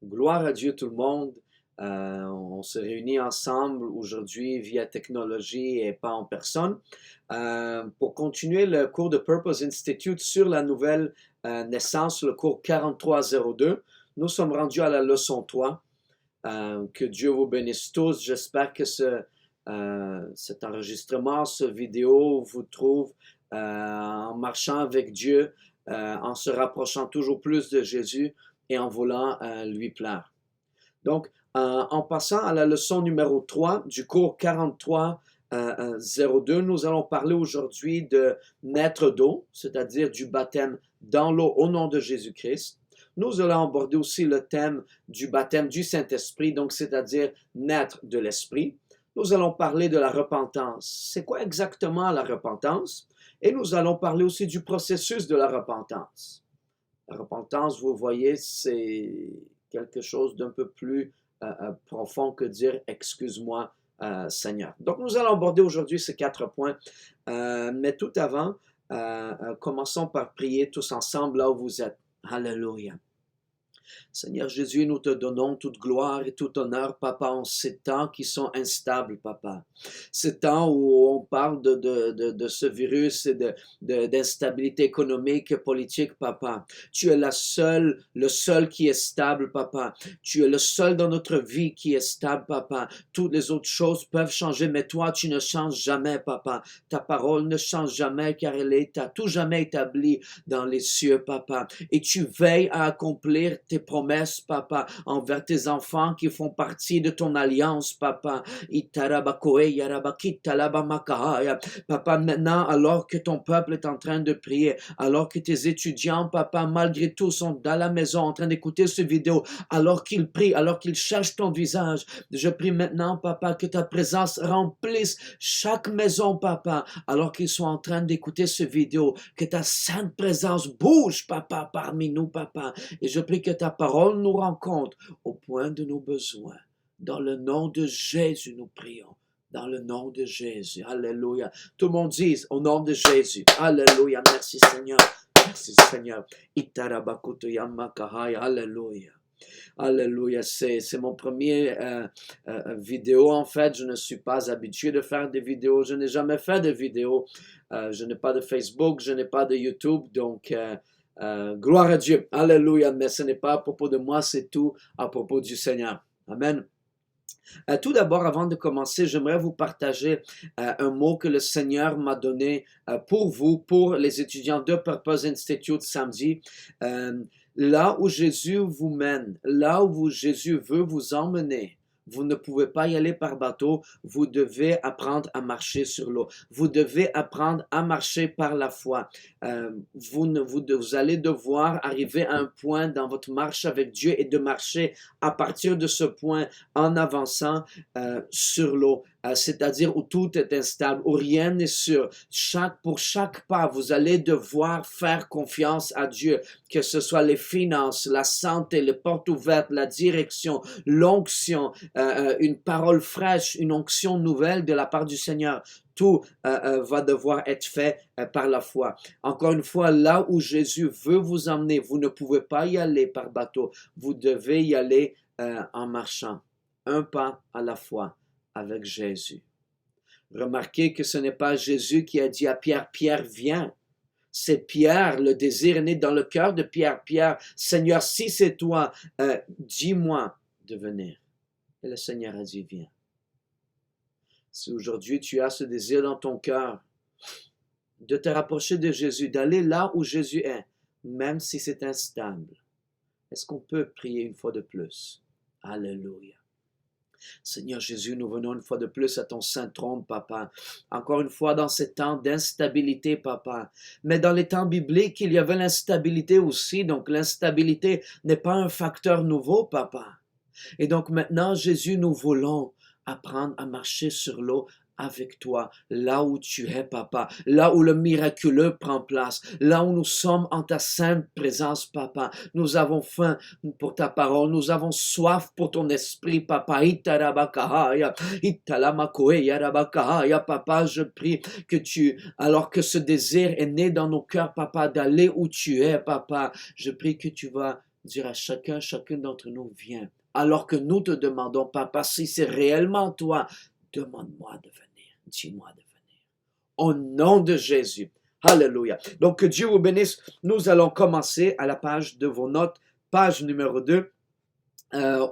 Gloire à Dieu tout le monde. On se réunit ensemble aujourd'hui via technologie et pas en personne pour continuer le cours de Purpose Institute sur la nouvelle naissance, le cours 4302. Nous sommes rendus à la leçon 3. Que Dieu vous bénisse tous. J'espère que cet enregistrement, ce vidéo vous trouve en marchant avec Dieu, en se rapprochant toujours plus de Jésus et en voulant lui plaire. Donc, en passant à la leçon numéro 3 du cours 4302, nous allons parler aujourd'hui de naître d'eau, c'est-à-dire du baptême dans l'eau au nom de Jésus-Christ. Nous allons aborder aussi le thème du baptême du Saint-Esprit, donc c'est-à-dire naître de l'Esprit. Nous allons parler de la repentance. C'est quoi exactement la repentance? Et nous allons parler aussi du processus de la repentance. La repentance, vous voyez, c'est quelque chose d'un peu plus profond que dire « excuse-moi, Seigneur ». Donc, nous allons aborder aujourd'hui ces 4 points. Mais tout avant, commençons par prier tous ensemble là où vous êtes. Alléluia. Seigneur Jésus, nous te donnons toute gloire et tout honneur, Papa, en ces temps qui sont instables, Papa. Ces temps où on parle de ce virus et d'instabilité économique et politique, Papa. Tu es le seul qui est stable, Papa. Tu es le seul dans notre vie qui est stable, Papa. Toutes les autres choses peuvent changer, mais toi, tu ne changes jamais, Papa. Ta parole ne change jamais, car elle est à tout jamais établie dans les cieux, Papa. Et tu veilles à accomplir tes promesses, Papa, envers tes enfants qui font partie de ton alliance, Papa. Papa, maintenant, alors que ton peuple est en train de prier, alors que tes étudiants, Papa, malgré tout, sont dans la maison en train d'écouter cette vidéo, alors qu'ils prient, alors qu'ils cherchent ton visage, je prie maintenant, Papa, que ta présence remplisse chaque maison, Papa, alors qu'ils sont en train d'écouter cette vidéo, que ta sainte présence bouge, Papa, parmi nous, Papa. Et je prie que ta parole nous rencontre au point de nos besoins. Dans le nom de Jésus, nous prions. Dans le nom de Jésus. Alléluia. Tout le monde dise au nom de Jésus. Alléluia. Merci Seigneur. Merci Seigneur. Alléluia. Alléluia. C'est mon premier vidéo en fait. Je ne suis pas habitué de faire des vidéos. Je n'ai jamais fait de vidéos. Je n'ai pas de Facebook. Je n'ai pas de YouTube. Donc, gloire à Dieu. Alléluia. Mais ce n'est pas à propos de moi. C'est tout à propos du Seigneur. Amen. Tout d'abord, avant de commencer, j'aimerais vous partager un mot que le Seigneur m'a donné pour vous, pour les étudiants de Purpose Institute samedi. Là où Jésus vous mène, là où Jésus veut vous emmener, vous ne pouvez pas y aller par bateau, vous devez apprendre à marcher sur l'eau. Vous devez apprendre à marcher par la foi. Vous allez devoir arriver à un point dans votre marche avec Dieu et de marcher à partir de ce point en avançant sur l'eau. C'est-à-dire où tout est instable, où rien n'est sûr. Pour chaque pas, vous allez devoir faire confiance à Dieu, que ce soit les finances, la santé, les portes ouvertes, la direction, l'onction, une parole fraîche, une onction nouvelle de la part du Seigneur. Tout va devoir être fait par la foi. Encore une fois, là où Jésus veut vous emmener, vous ne pouvez pas y aller par bateau. Vous devez y aller en marchant, un pas à la fois avec Jésus. Remarquez que ce n'est pas Jésus qui a dit à Pierre, Pierre, viens. C'est Pierre, le désir est né dans le cœur de Pierre. Pierre, Seigneur, si c'est toi, dis-moi de venir. Et le Seigneur a dit, viens. Si aujourd'hui tu as ce désir dans ton cœur de te rapprocher de Jésus, d'aller là où Jésus est, même si c'est instable, est-ce qu'on peut prier une fois de plus? Alléluia. Seigneur Jésus, nous venons une fois de plus à ton saint trône, Papa. Encore une fois dans ces temps d'instabilité, Papa. Mais dans les temps bibliques, il y avait l'instabilité aussi. Donc l'instabilité n'est pas un facteur nouveau, Papa. Et donc maintenant, Jésus, nous voulons apprendre à marcher sur l'eau avec toi, là où tu es, Papa, là où le miraculeux prend place, là où nous sommes en ta sainte présence, Papa. Nous avons faim pour ta parole, nous avons soif pour ton esprit, Papa. Papa, je prie que alors que ce désir est né dans nos cœurs, Papa, d'aller où tu es, Papa, je prie que tu vas dire à chacune d'entre nous, viens. Alors que nous te demandons, Papa, si c'est réellement toi, demande-moi de venir, dis-moi de venir. Au nom de Jésus. Alléluia. Donc, que Dieu vous bénisse. Nous allons commencer à la page de vos notes, page numéro 2.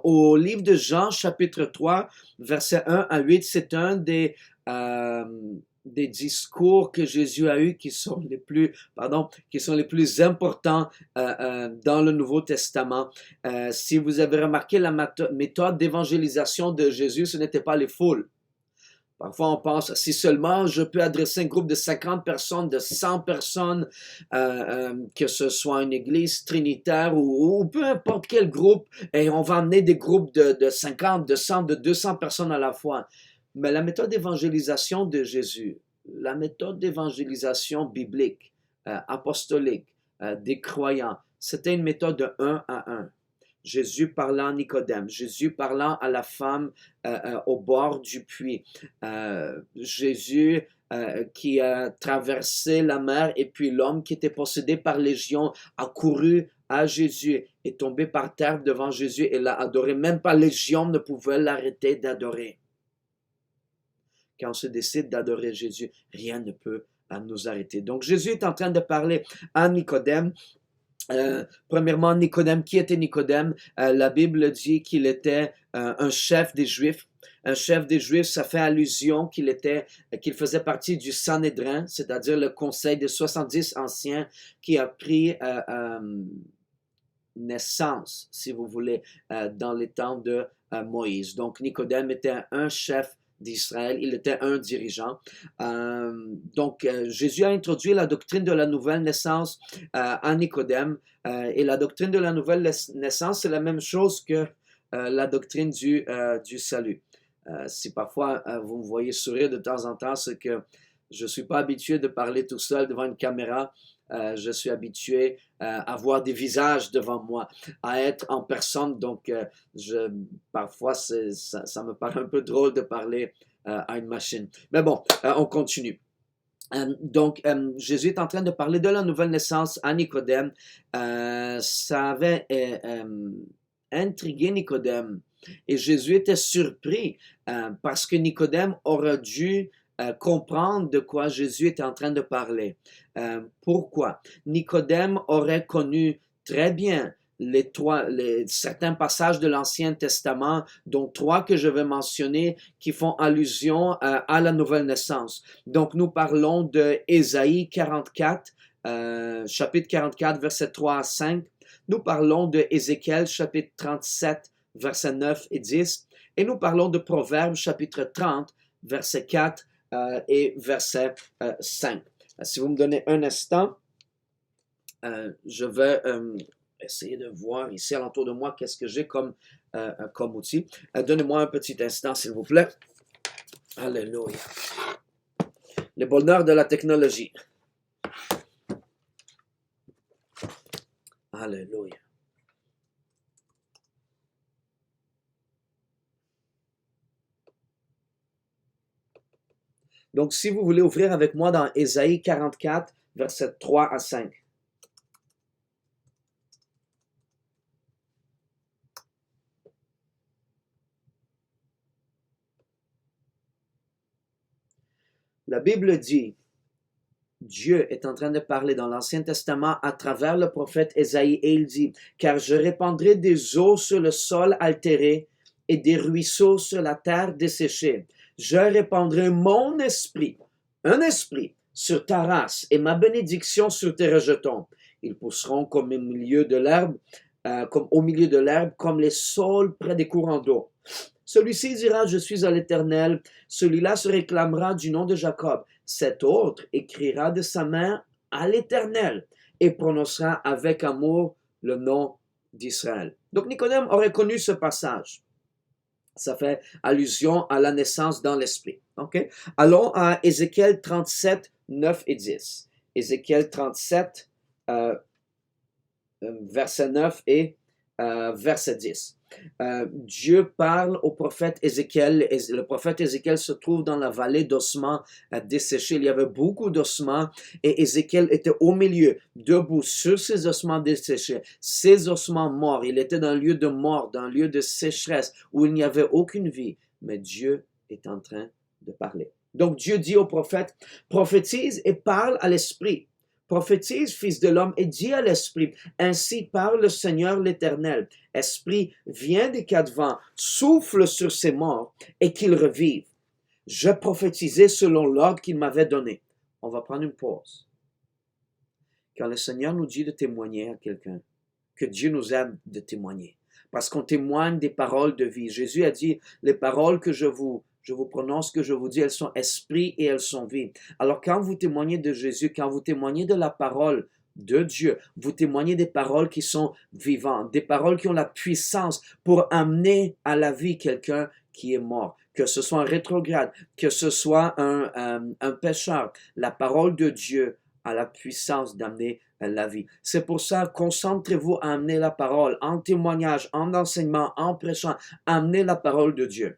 Au livre de Jean, chapitre 3, versets 1 à 8, c'est un des discours que Jésus a eus qui sont les plus importants dans le Nouveau Testament. Si vous avez remarqué la méthode d'évangélisation de Jésus, ce n'était pas les foules. Parfois, on pense, si seulement je peux adresser un groupe de 50 personnes, de 100 personnes, que ce soit une église trinitaire ou peu importe quel groupe, et on va amener des groupes de 50, de 100, de 200 personnes à la fois. Mais la méthode d'évangélisation de Jésus, la méthode d'évangélisation biblique, apostolique, des croyants, c'était une méthode de 1 à 1. Jésus parlant à Nicodème, Jésus parlant à la femme au bord du puits, Jésus qui a traversé la mer et puis l'homme qui était possédé par légion a couru à Jésus, est tombé par terre devant Jésus et l'a adoré. Même pas légion ne pouvait l'arrêter d'adorer. Quand on se décide d'adorer Jésus, rien ne peut nous arrêter. Donc Jésus est en train de parler à Nicodème. Premièrement, Nicodème, qui était Nicodème? La Bible dit qu'il était un chef des Juifs. Un chef des Juifs, ça fait allusion qu'il faisait partie du Sanhédrin, c'est-à-dire le conseil des 70 anciens qui a pris naissance, si vous voulez, dans les temps de Moïse. Donc Nicodème était un chef d'Israël, il était un dirigeant. Donc, Jésus a introduit la doctrine de la nouvelle naissance à Nicodème. Et la doctrine de la nouvelle naissance, c'est la même chose que la doctrine du salut. Si parfois vous me voyez sourire de temps en temps, c'est que je ne suis pas habitué de parler tout seul devant une caméra. Je suis habitué à voir des visages devant moi, à être en personne. Donc, parfois, ça me paraît un peu drôle de parler à une machine. Mais bon, on continue. Donc, Jésus est en train de parler de la nouvelle naissance à Nicodème. Ça avait intrigué Nicodème. Et Jésus était surpris parce que Nicodème aurait dû comprendre de quoi Jésus était en train de parler. Pourquoi? Nicodème aurait connu très bien certains passages de l'Ancien Testament, dont 3 que je vais mentionner, qui font allusion à la nouvelle naissance. Donc, nous parlons de Ésaïe 44, chapitre 44, versets 3 à 5. Nous parlons de Ézéchiel, chapitre 37, versets 9 et 10. Et nous parlons de Proverbes, chapitre 30, verset 4 et verset 5. Si vous me donnez un instant, je vais essayer de voir ici alentour de moi qu'est-ce que j'ai comme outil. Donnez-moi un petit instant, s'il vous plaît. Alléluia. Le bonheur de la technologie. Alléluia. Donc, si vous voulez ouvrir avec moi dans Ésaïe 44, versets 3 à 5. La Bible dit, Dieu est en train de parler dans l'Ancien Testament à travers le prophète Ésaïe et il dit, « Car je répandrai des eaux sur le sol altéré et des ruisseaux sur la terre desséchée. Je répandrai mon esprit, un esprit, sur ta race et ma bénédiction sur tes rejetons. Ils pousseront comme au milieu de l'herbe, comme les saules près des courants d'eau. Celui-ci dira, je suis à l'Éternel. Celui-là se réclamera du nom de Jacob. Cet autre écrira de sa main à l'Éternel et prononcera avec amour le nom d'Israël. » Donc Nicodème aurait connu ce passage. Ça fait allusion à la naissance dans l'esprit. Okay? Allons à Ézéchiel 37, 9 et 10. Ézéchiel 37, verset 9 et verset 10. Dieu parle au prophète Ézéchiel. Le prophète Ézéchiel se trouve dans la vallée d'ossements desséchés. Il y avait beaucoup d'ossements et Ézéchiel était au milieu, debout sur ces ossements desséchés, ces ossements morts. Il était dans un lieu de mort, dans un lieu de sécheresse où il n'y avait aucune vie. Mais Dieu est en train de parler. Donc Dieu dit au prophète, prophétise et parle à l'esprit. Prophétise, fils de l'homme, et dis à l'esprit, ainsi parle le Seigneur l'Éternel. Esprit, viens des quatre vents, souffle sur ces morts et qu'ils revivent. Je prophétisais selon l'ordre qu'il m'avait donné. On va prendre une pause. Quand le Seigneur nous dit de témoigner à quelqu'un, que Dieu nous aide de témoigner, parce qu'on témoigne des paroles de vie. Jésus a dit, les paroles que je vous prononce, que je vous dis, elles sont esprit et elles sont vie. Alors quand vous témoignez de Jésus, quand vous témoignez de la parole de Dieu, vous témoignez des paroles qui sont vivantes, des paroles qui ont la puissance pour amener à la vie quelqu'un qui est mort, que ce soit un rétrograde, que ce soit un pécheur. La parole de Dieu a la puissance d'amener la vie. C'est pour ça, concentrez-vous à amener la parole, en témoignage, en enseignement, en prêchant, amenez la parole de Dieu.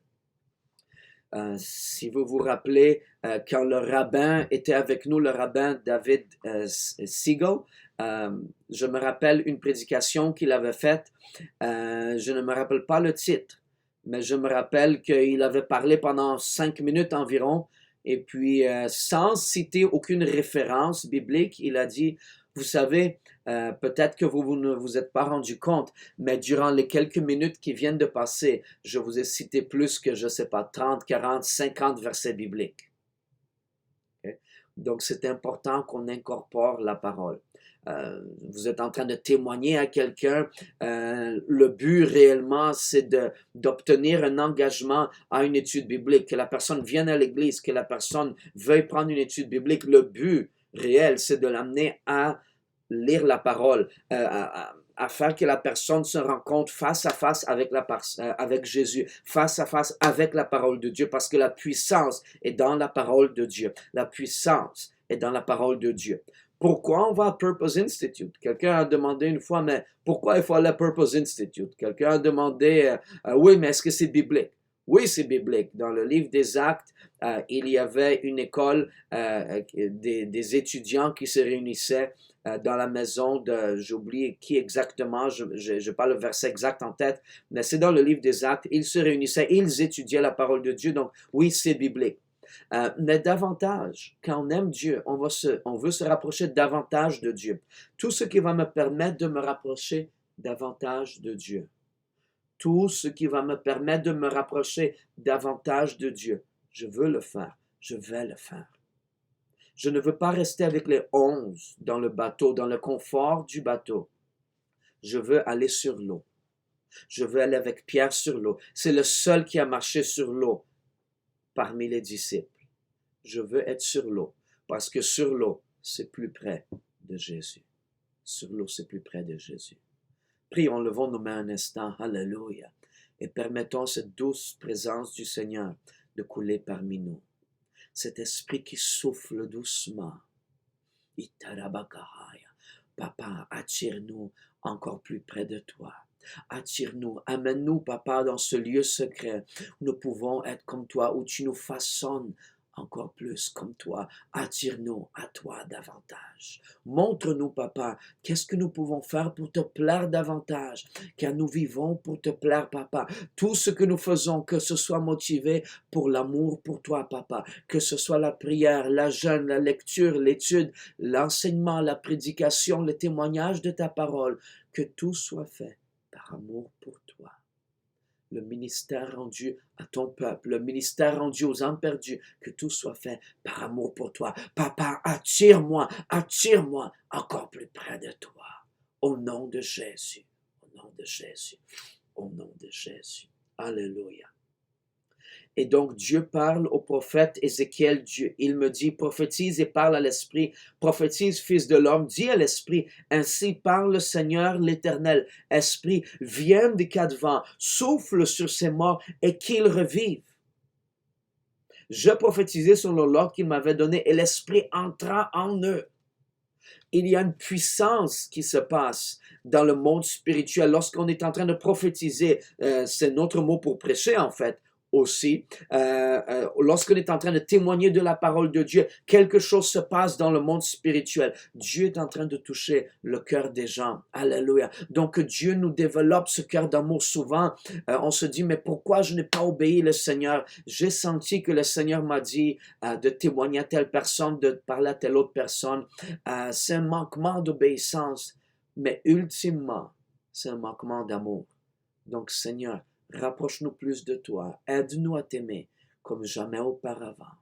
Si vous vous rappelez, quand le rabbin était avec nous, le rabbin David Siegel, je me rappelle une prédication qu'il avait faite. Je ne me rappelle pas le titre, mais je me rappelle qu'il avait parlé pendant 5 minutes environ, et puis sans citer aucune référence biblique, il a dit, vous savez, peut-être que vous ne vous êtes pas rendu compte, mais durant les quelques minutes qui viennent de passer, je vous ai cité plus que, je ne sais pas, 30, 40, 50 versets bibliques. Okay? Donc, c'est important qu'on incorpore la parole. Vous êtes en train de témoigner à quelqu'un. Le but réellement, c'est d'obtenir un engagement à une étude biblique, que la personne vienne à l'église, que la personne veuille prendre une étude biblique. Le but réel, c'est de l'amener à lire la parole, à faire que la personne se rencontre face à face avec Jésus, face à face avec la parole de Dieu, parce que la puissance est dans la parole de Dieu. La puissance est dans la parole de Dieu. Pourquoi on va à Purpose Institute? Quelqu'un a demandé une fois, mais pourquoi il faut aller à Purpose Institute? Quelqu'un a demandé, oui, mais est-ce que c'est biblique? Oui, c'est biblique. Dans le livre des Actes, il y avait une école, des étudiants qui se réunissaient dans la maison de, j'oublie qui exactement, je n'ai pas le verset exact en tête, mais c'est dans le livre des Actes, ils se réunissaient, ils étudiaient la parole de Dieu, donc oui, c'est biblique. Mais davantage, quand on aime Dieu, on veut se rapprocher davantage de Dieu. Tout ce qui va me permettre de me rapprocher davantage de Dieu. Tout ce qui va me permettre de me rapprocher davantage de Dieu. Je veux le faire. Je vais le faire. Je ne veux pas rester avec les 11 dans le bateau, dans le confort du bateau. Je veux aller sur l'eau. Je veux aller avec Pierre sur l'eau. C'est le seul qui a marché sur l'eau parmi les disciples. Je veux être sur l'eau parce que sur l'eau, c'est plus près de Jésus. Sur l'eau, c'est plus près de Jésus. Prions, levons nos mains un instant. Alléluia. Et permettons cette douce présence du Seigneur de couler parmi nous. Cet esprit qui souffle doucement. Itarabakahaya. Papa, attire-nous encore plus près de toi. Attire-nous, amène-nous, Papa, dans ce lieu secret où nous pouvons être comme toi, où tu nous façonnes encore plus comme toi. Attire-nous à toi davantage. Montre-nous, Papa, qu'est-ce que nous pouvons faire pour te plaire davantage, car nous vivons pour te plaire, Papa. Tout ce que nous faisons, que ce soit motivé pour l'amour pour toi, Papa, que ce soit la prière, la jeûne, la lecture, l'étude, l'enseignement, la prédication, le témoignage de ta parole, que tout soit fait par amour pour toi. Le ministère rendu à ton peuple, le ministère rendu aux âmes perdues, que tout soit fait par amour pour toi. Papa, attire-moi encore plus près de toi. Au nom de Jésus, au nom de Jésus, au nom de Jésus. Alléluia. Et donc Dieu parle au prophète Ézéchiel, Dieu. Il me dit, prophétise et parle à l'esprit, prophétise, fils de l'homme, dis à l'esprit, ainsi parle le Seigneur l'Éternel. Esprit, viens des quatre vents, souffle sur ces morts et qu'ils revivent. Je prophétisais selon l'ordre qu'il m'avait donné et l'esprit entra en eux. Il y a une puissance qui se passe dans le monde spirituel, lorsqu'on est en train de prophétiser, c'est notre mot pour prêcher en fait, aussi, lorsqu'on est en train de témoigner de la parole de Dieu, quelque chose se passe dans le monde spirituel. Dieu est en train de toucher le cœur des gens. Alléluia. Donc Dieu nous développe ce cœur d'amour. Souvent, on se dit, mais pourquoi je n'ai pas obéi le Seigneur? J'ai senti que le Seigneur m'a dit de témoigner à telle personne, de parler à telle autre personne. C'est un manquement d'obéissance, mais ultimement, c'est un manquement d'amour. Donc Seigneur, rapproche-nous plus de toi. Aide-nous à t'aimer comme jamais auparavant.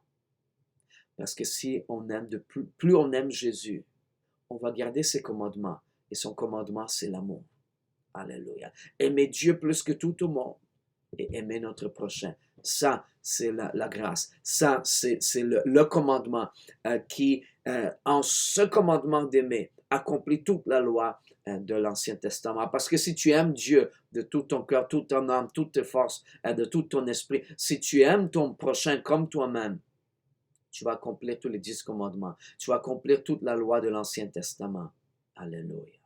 Parce que si on aime plus on aime Jésus, on va garder ses commandements. Et son commandement, c'est l'amour. Alléluia. Aimer Dieu plus que tout au monde et aimer notre prochain. Ça, c'est la grâce. Ça, c'est le commandement qui, en ce commandement d'aimer, accomplit toute la loi de l'Ancien Testament. Parce que si tu aimes Dieu de tout ton cœur, toute ton âme, toute tes forces, de tout ton esprit, si tu aimes ton prochain comme toi-même, tu vas accomplir tous les 10 commandements. Tu vas accomplir toute la loi de l'Ancien Testament. Alléluia.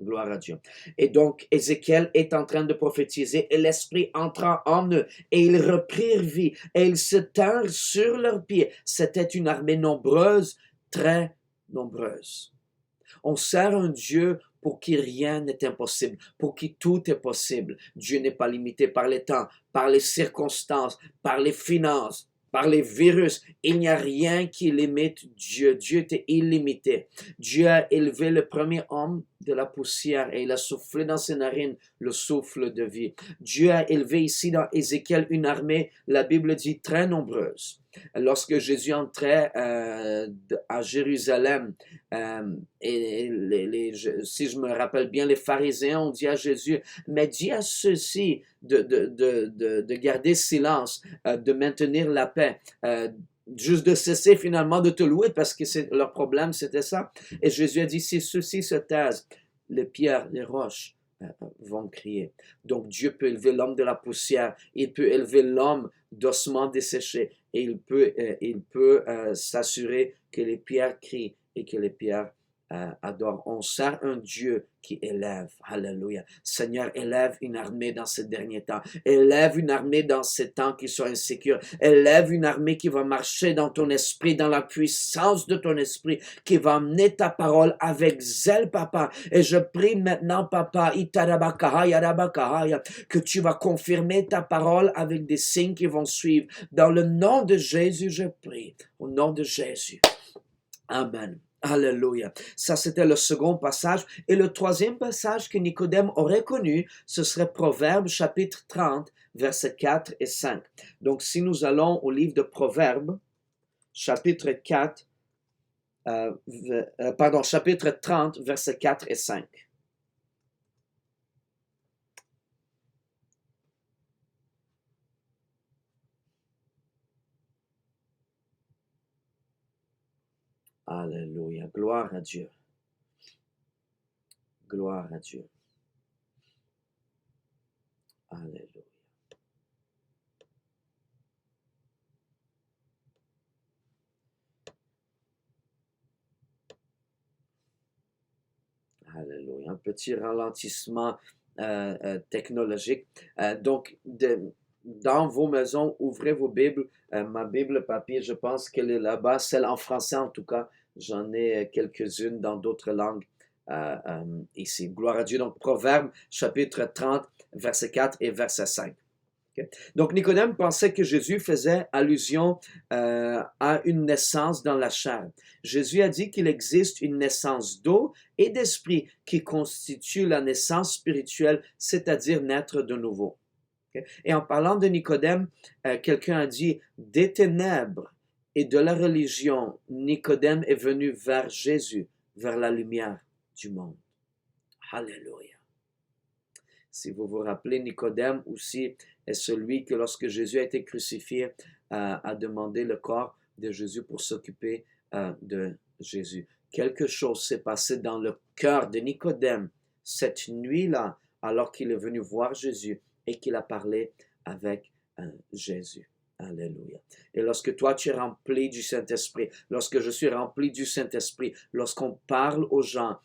Gloire à Dieu. Et donc, Ézéchiel est en train de prophétiser et l'Esprit entra en eux et ils reprirent vie et ils se tinrent sur leurs pieds. C'était une armée nombreuse, très nombreuse. On sert un Dieu pour qui rien n'est impossible, pour qui tout est possible. Dieu n'est pas limité par les temps, par les circonstances, par les finances, par les virus. Il n'y a rien qui limite Dieu. Dieu est illimité. Dieu a élevé le premier homme de la poussière et il a soufflé dans ses narines le souffle de vie. Dieu a élevé ici dans Ézéchiel une armée, la Bible dit, très nombreuse. Lorsque Jésus entrait à Jérusalem, si je me rappelle bien, les pharisiens ont dit à Jésus, mais dis à ceux-ci de garder silence, de maintenir la paix, juste de cesser finalement de te louer parce que leur problème c'était ça. Et Jésus a dit, si ceux-ci se taisent, les pierres, les roches vont crier. Donc Dieu peut élever l'homme de la poussière, il peut élever l'homme d'ossements desséchés et il peut s'assurer que les pierres crient et que les pierres adorent. On sert un Dieu qui élève. Alléluia. Seigneur, élève une armée dans ces derniers temps. Élève une armée dans ces temps qui sont insécures. Élève une armée qui va marcher dans ton esprit, dans la puissance de ton esprit, qui va amener ta parole avec zèle, papa. Et je prie maintenant, papa, que tu vas confirmer ta parole avec des signes qui vont suivre. Dans le nom de Jésus, je prie. Au nom de Jésus. Amen. Alléluia. Ça, c'était le second passage. Et le troisième passage que Nicodème aurait connu, ce serait Proverbes chapitre 30, versets 4 et 5. Donc, si nous allons au livre de Proverbes, chapitre 30, versets 4 et 5. Alléluia. Gloire à Dieu. Gloire à Dieu. Alléluia. Alléluia. Un petit ralentissement technologique. Donc, dans vos maisons, ouvrez vos Bibles. Ma Bible papier, je pense qu'elle est là-bas, celle en français en tout cas. J'en ai quelques-unes dans d'autres langues ici. Gloire à Dieu. Donc, Proverbe, chapitre 30, verset 4 et verset 5. Okay. Donc, Nicodème pensait que Jésus faisait allusion à une naissance dans la chair. Jésus a dit qu'il existe une naissance d'eau et d'esprit qui constitue la naissance spirituelle, c'est-à-dire naître de nouveau. Okay. Et en parlant de Nicodème, quelqu'un a dit, des ténèbres et de la religion, Nicodème est venu vers Jésus, vers la lumière du monde. Alléluia. Si vous vous rappelez, Nicodème aussi est celui que lorsque Jésus a été crucifié, a demandé le corps de Jésus pour s'occuper de Jésus. Quelque chose s'est passé dans le cœur de Nicodème cette nuit-là, alors qu'il est venu voir Jésus et qu'il a parlé avec Jésus. Alléluia. Et lorsque toi, tu es rempli du Saint-Esprit, lorsque je suis rempli du Saint-Esprit, lorsqu'on parle aux gens,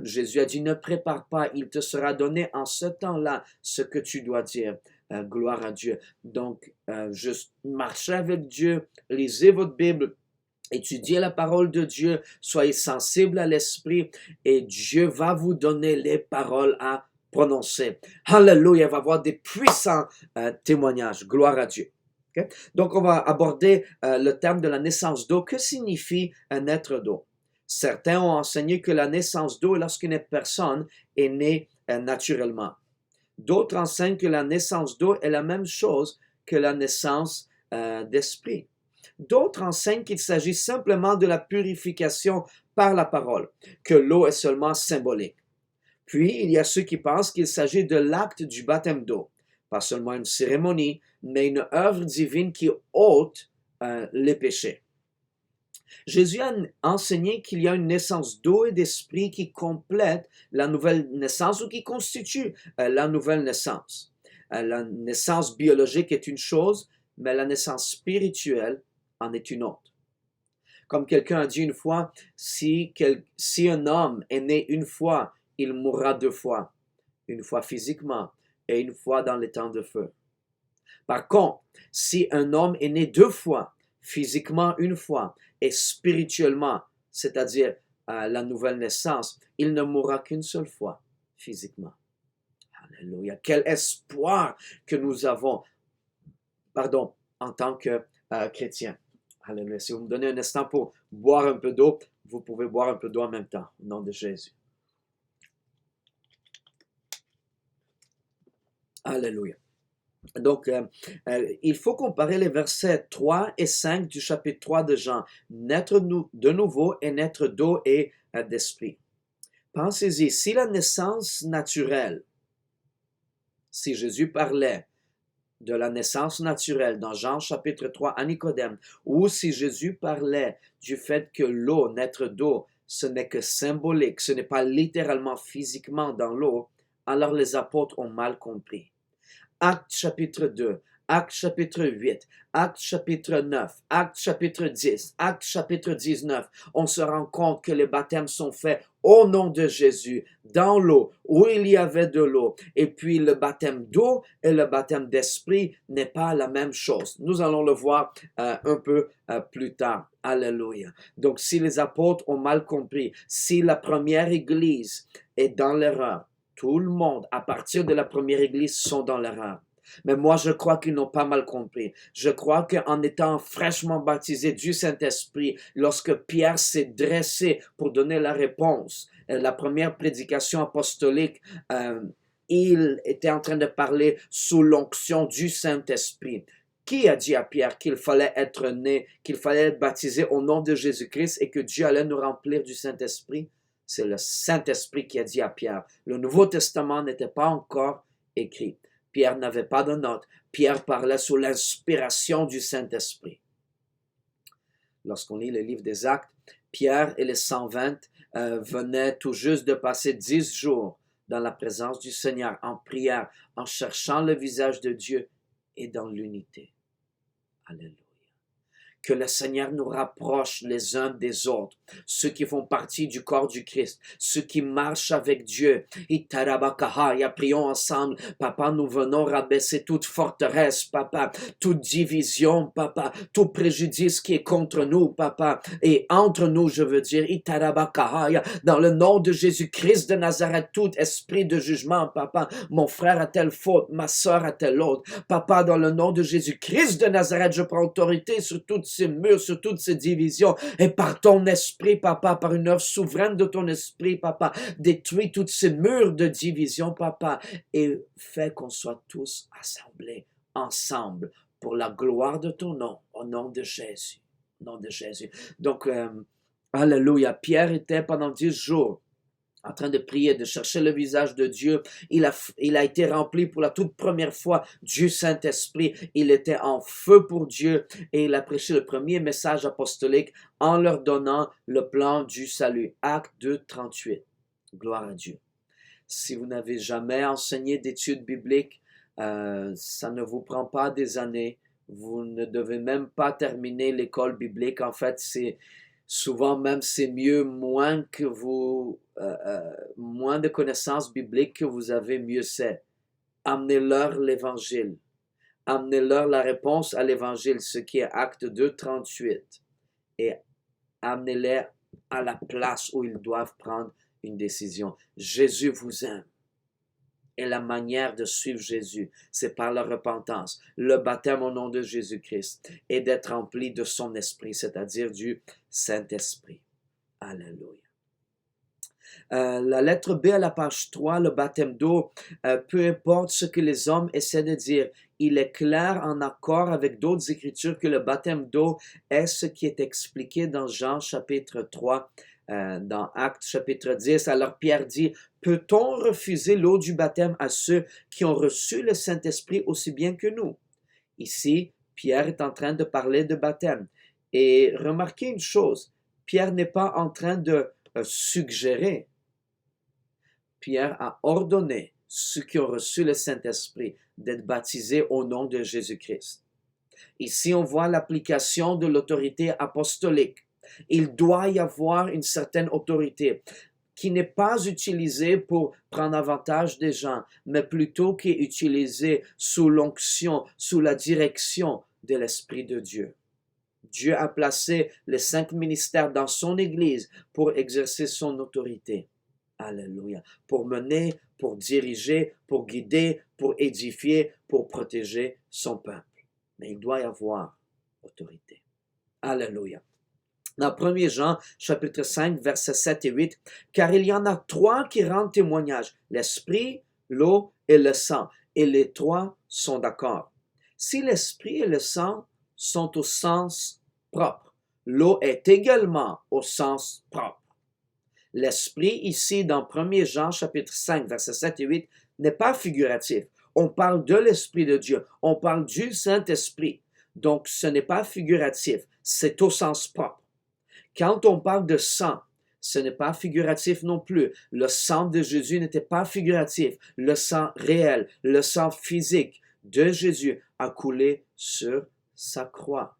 Jésus a dit, ne prépare pas, il te sera donné en ce temps-là ce que tu dois dire. Gloire à Dieu. Donc, juste marchez avec Dieu, lisez votre Bible, étudiez la parole de Dieu, soyez sensibles à l'Esprit et Dieu va vous donner les paroles à prononcer. Alléluia, il va y avoir des puissants témoignages. Gloire à Dieu. Okay? Donc, on va aborder le terme de la naissance d'eau. Que signifie naître d'eau? Certains ont enseigné que la naissance d'eau est lorsqu'une personne est née naturellement. D'autres enseignent que la naissance d'eau est la même chose que la naissance d'esprit. D'autres enseignent qu'il s'agit simplement de la purification par la parole, que l'eau est seulement symbolique. Puis, il y a ceux qui pensent qu'il s'agit de l'acte du baptême d'eau, pas seulement une cérémonie, mais une œuvre divine qui ôte les péchés. Jésus a enseigné qu'il y a une naissance d'eau et d'esprit qui complète la nouvelle naissance ou qui constitue la nouvelle naissance. La naissance biologique est une chose, mais la naissance spirituelle en est une autre. Comme quelqu'un a dit une fois, si un homme est né une fois, il mourra deux fois, une fois physiquement et une fois dans les temps de feu. Par contre, si un homme est né deux fois, physiquement une fois et spirituellement, c'est-à-dire la nouvelle naissance, il ne mourra qu'une seule fois physiquement. Alléluia. Quel espoir que nous avons, en tant que chrétiens. Alléluia. Si vous me donnez un instant pour boire un peu d'eau, vous pouvez boire un peu d'eau en même temps, au nom de Jésus. Alléluia. Donc, il faut comparer les versets 3 et 5 du chapitre 3 de Jean. Naître de nouveau et naître d'eau et d'esprit. Pensez-y, si la naissance naturelle, si Jésus parlait de la naissance naturelle dans Jean chapitre 3 à Nicodème, ou si Jésus parlait du fait que l'eau, naître d'eau, ce n'est que symbolique, ce n'est pas littéralement physiquement dans l'eau, alors les apôtres ont mal compris. Actes chapitre 2, Actes chapitre 8, Actes chapitre 9, Actes chapitre 10, Actes chapitre 19, on se rend compte que les baptêmes sont faits au nom de Jésus, dans l'eau, où il y avait de l'eau. Et puis le baptême d'eau et le baptême d'esprit n'est pas la même chose. Nous allons le voir un peu plus tard. Alléluia. Donc si les apôtres ont mal compris, si la première église est dans l'erreur, tout le monde, à partir de la première église, sont dans l'erreur. Mais moi, je crois qu'ils n'ont pas mal compris. Je crois qu'en étant fraîchement baptisé du Saint-Esprit, lorsque Pierre s'est dressé pour donner la réponse, la première prédication apostolique, il était en train de parler sous l'onction du Saint-Esprit. Qui a dit à Pierre qu'il fallait être né, qu'il fallait être baptisé au nom de Jésus-Christ et que Dieu allait nous remplir du Saint-Esprit? C'est le Saint-Esprit qui a dit à Pierre. Le Nouveau Testament n'était pas encore écrit. Pierre n'avait pas de notes. Pierre parlait sous l'inspiration du Saint-Esprit. Lorsqu'on lit le livre des Actes, Pierre et les 120 venaient tout juste de passer 10 jours dans la présence du Seigneur, en prière, en cherchant le visage de Dieu et dans l'unité. Alléluia. Que le Seigneur nous rapproche les uns des autres, ceux qui font partie du corps du Christ, ceux qui marchent avec Dieu. Itarabakahaya, prions ensemble. Papa, nous venons rabaisser toute forteresse, Papa, toute division, Papa, tout préjudice qui est contre nous, Papa, et entre nous, je veux dire, Itarabakahaya, dans le nom de Jésus-Christ de Nazareth, tout esprit de jugement, Papa, mon frère a telle faute, ma sœur a telle autre, Papa, dans le nom de Jésus-Christ de Nazareth, je prends autorité sur toutes ces murs, sur toutes ces divisions, et par ton esprit, Papa, par une œuvre souveraine de ton esprit, Papa, détruis toutes ces murs de division, Papa, et fais qu'on soit tous assemblés ensemble pour la gloire de ton nom, au nom de Jésus, au nom de Jésus. Donc, alléluia, Pierre était pendant 10 jours en train de prier, de chercher le visage de Dieu. Il a été rempli pour la toute première fois du Saint-Esprit. Il était en feu pour Dieu et il a prêché le premier message apostolique en leur donnant le plan du salut. Acte 2, 38. Gloire à Dieu. Si vous n'avez jamais enseigné d'études bibliques, ça ne vous prend pas des années Vous ne devez même pas terminer l'école biblique. En fait, c'est souvent même c'est mieux, moins de connaissances bibliques que vous avez, mieux c'est. Amenez-leur l'évangile. Amenez-leur la réponse à l'évangile, ce qui est Acte 2, 38. Et amenez-les à la place où ils doivent prendre une décision. Jésus vous aime. Et la manière de suivre Jésus, c'est par la repentance, le baptême au nom de Jésus-Christ et d'être rempli de son esprit, c'est-à-dire du Saint-Esprit. Alléluia. La lettre B à la page 3, le baptême d'eau, peu importe ce que les hommes essaient de dire, il est clair en accord avec d'autres écritures que le baptême d'eau est ce qui est expliqué dans Jean chapitre 3, dans Actes chapitre 10. Alors Pierre dit, peut-on refuser l'eau du baptême à ceux qui ont reçu le Saint-Esprit aussi bien que nous? Ici, Pierre est en train de parler de baptême. Et remarquez une chose, Pierre n'est pas en train de suggérer. Pierre a ordonné ceux qui ont reçu le Saint-Esprit d'être baptisés au nom de Jésus-Christ. Ici, on voit l'application de l'autorité apostolique. Il doit y avoir une certaine autorité qui n'est pas utilisée pour prendre avantage des gens, mais plutôt qui est utilisée sous l'onction, sous la direction de l'Esprit de Dieu. Dieu a placé les 5 ministères dans son Église pour exercer son autorité. Alléluia. Pour mener, pour diriger, pour guider, pour édifier, pour protéger son peuple. Mais il doit y avoir autorité. Alléluia. Dans 1 Jean, chapitre 5, versets 7 et 8, « Car il y en a 3 qui rendent témoignage, l'esprit, l'eau et le sang, et les 3 sont d'accord. Si l'esprit et le sang sont au sens propre, l'eau est également au sens propre. L'esprit, ici, dans 1 Jean, chapitre 5, versets 7 et 8, n'est pas figuratif. On parle de l'Esprit de Dieu. On parle du Saint-Esprit. Donc, ce n'est pas figuratif. C'est au sens propre. Quand on parle de sang, ce n'est pas figuratif non plus. Le sang de Jésus n'était pas figuratif. Le sang réel, le sang physique de Jésus a coulé sur sa croix.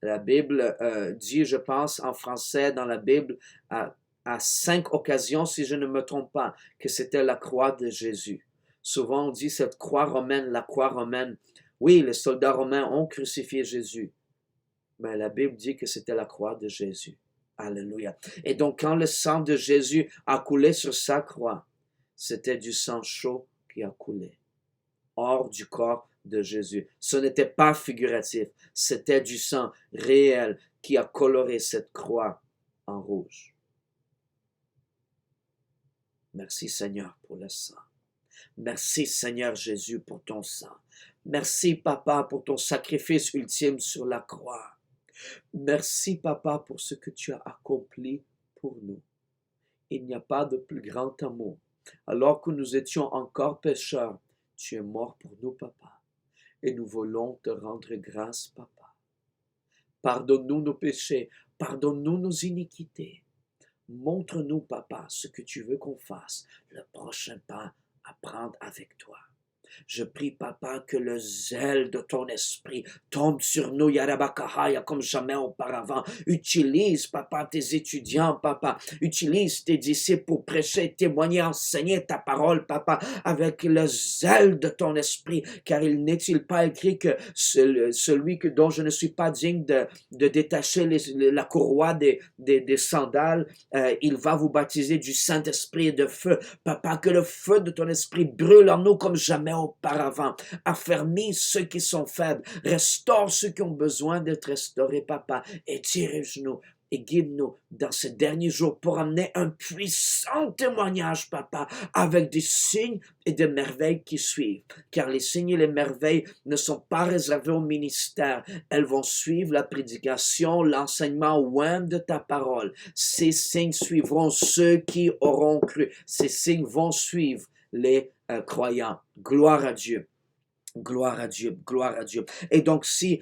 La Bible dit, je pense en français dans la Bible, à 5 occasions, si je ne me trompe pas, que c'était la croix de Jésus. Souvent on dit cette croix romaine, la croix romaine. Oui, les soldats romains ont crucifié Jésus. Mais la Bible dit que c'était la croix de Jésus. Alléluia. Et donc quand le sang de Jésus a coulé sur sa croix, c'était du sang chaud qui a coulé, hors du corps de Jésus. Ce n'était pas figuratif, c'était du sang réel qui a coloré cette croix en rouge. Merci Seigneur pour le sang. Merci Seigneur Jésus pour ton sang. Merci Papa pour ton sacrifice ultime sur la croix. Merci Papa pour ce que tu as accompli pour nous. Il n'y a pas de plus grand amour. Alors que nous étions encore pécheurs, tu es mort pour nous Papa. Et nous voulons te rendre grâce Papa. Pardonne-nous nos péchés, pardonne-nous nos iniquités. Montre-nous Papa ce que tu veux qu'on fasse, le prochain pas à prendre avec toi. Je prie, Papa, que le zèle de ton esprit tombe sur nous, Yarabakahaya, comme jamais auparavant. Utilise, Papa, tes étudiants, Papa. Utilise tes disciples pour prêcher, témoigner, enseigner ta parole, Papa, avec le zèle de ton esprit, car il n'est-il pas écrit que celui dont je ne suis pas digne de détacher la courroie des sandales, il va vous baptiser du Saint-Esprit et de feu. Papa, que le feu de ton esprit brûle en nous comme jamais auparavant. Affermis ceux qui sont faibles. Restaure ceux qui ont besoin d'être restaurés, Papa. Et dirige-nous et guide-nous dans ces derniers jours pour amener un puissant témoignage, Papa, avec des signes et des merveilles qui suivent. Car les signes et les merveilles ne sont pas réservés au ministère. Elles vont suivre la prédication, l'enseignement même de ta parole. Ces signes suivront ceux qui auront cru. Ces signes vont suivre les croyants. Gloire à Dieu. Gloire à Dieu, gloire à Dieu. Et donc si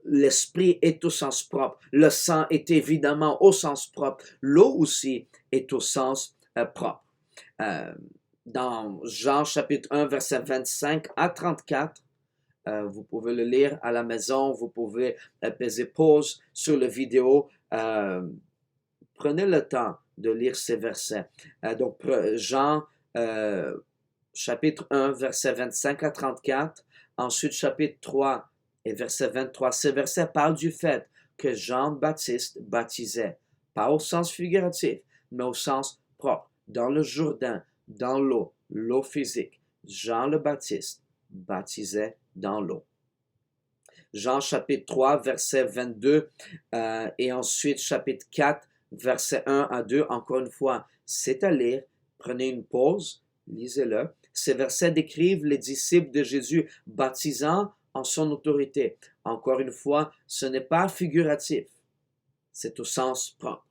l'esprit est au sens propre, le sang est évidemment au sens propre, l'eau aussi est au sens propre. Dans Jean chapitre 1 verset 25 à 34, Vous pouvez le lire à la maison, vous pouvez peser pause sur la vidéo. Prenez le temps de lire ces versets. Donc, Jean, chapitre 1, versets 25 à 34. Ensuite, chapitre 3 et verset 23. Ces versets parlent du fait que Jean-Baptiste baptisait, pas au sens figuratif, mais au sens propre, dans le Jourdain, dans l'eau physique. Jean le Baptiste baptisait dans l'eau. Jean chapitre 3, verset 22, et ensuite chapitre 4, verset 1 à 2, encore une fois, c'est à lire, prenez une pause, lisez-le. Ces versets décrivent les disciples de Jésus baptisant en son autorité. Encore une fois, ce n'est pas figuratif, c'est au sens propre.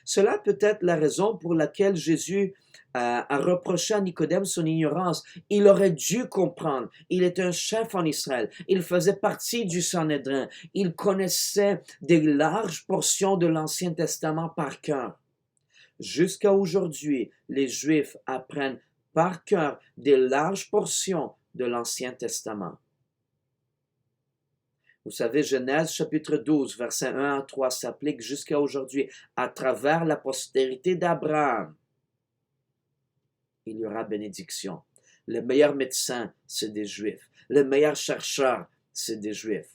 Cela peut être la raison pour laquelle Jésus a reproché à Nicodème son ignorance. Il aurait dû comprendre. Il est un chef en Israël. Il faisait partie du Sanhédrin. Il connaissait des larges portions de l'Ancien Testament par cœur. Jusqu'à aujourd'hui, les Juifs apprennent par cœur des larges portions de l'Ancien Testament. Vous savez, Genèse chapitre 12, versets 1 à 3 s'applique jusqu'à aujourd'hui. À travers la postérité d'Abraham, il y aura bénédiction. Le meilleur médecin, c'est des Juifs. Le meilleur chercheur, c'est des Juifs.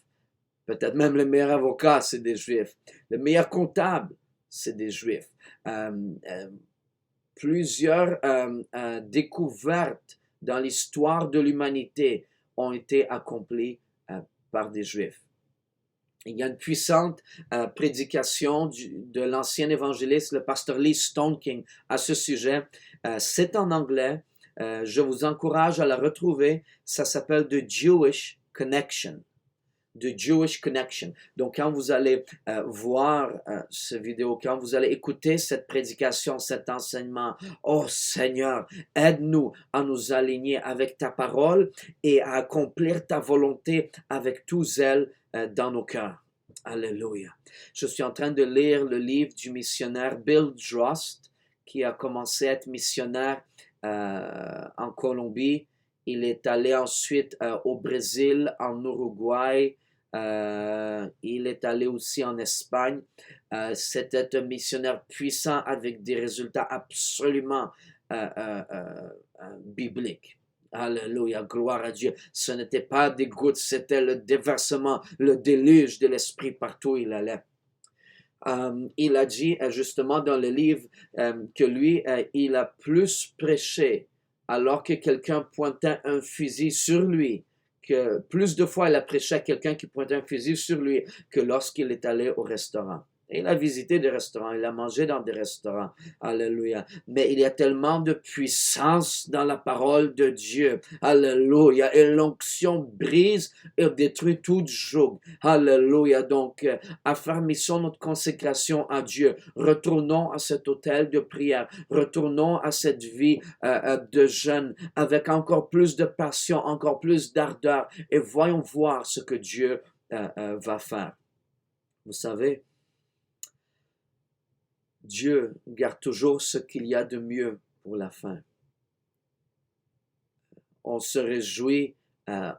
Peut-être même le meilleur avocat, c'est des Juifs. Le meilleur comptable, c'est des Juifs. Plusieurs découvertes dans l'histoire de l'humanité ont été accomplies par des Juifs. Il y a une puissante prédication de l'ancien évangéliste, le pasteur Lee Stoneking, à ce sujet. C'est en anglais. Je vous encourage à la retrouver. Ça s'appelle The Jewish Connection. The Jewish Connection. Donc, quand vous allez voir cette vidéo, quand vous allez écouter cette prédication, cet enseignement, oh Seigneur, aide-nous à nous aligner avec ta parole et à accomplir ta volonté avec tout zèle dans nos cœurs. Alléluia. Je suis en train de lire le livre du missionnaire Bill Drost, qui a commencé à être missionnaire en Colombie. Il est allé ensuite au Brésil, en Uruguay. Il est allé aussi en Espagne. C'était un missionnaire puissant avec des résultats absolument bibliques. Alléluia, gloire à Dieu. Ce n'était pas des gouttes, c'était le déversement, le déluge de l'Esprit partout où il allait. Il a dit justement dans le livre que lui, il a plus prêché alors que quelqu'un pointait un fusil sur lui, que plus de fois il a prêché à quelqu'un qui pointait un fusil sur lui que lorsqu'il est allé au restaurant. Et il a visité des restaurants, il a mangé dans des restaurants. Alléluia. Mais il y a tellement de puissance dans la parole de Dieu. Alléluia. Et l'onction brise et détruit toute joug. Alléluia. Donc, affermissons notre consécration à Dieu. Retournons à cet autel de prière. Retournons à cette vie de jeûne avec encore plus de passion, encore plus d'ardeur. Et voyons voir ce que Dieu va faire. Vous savez, Dieu garde toujours ce qu'il y a de mieux pour la fin. On se réjouit,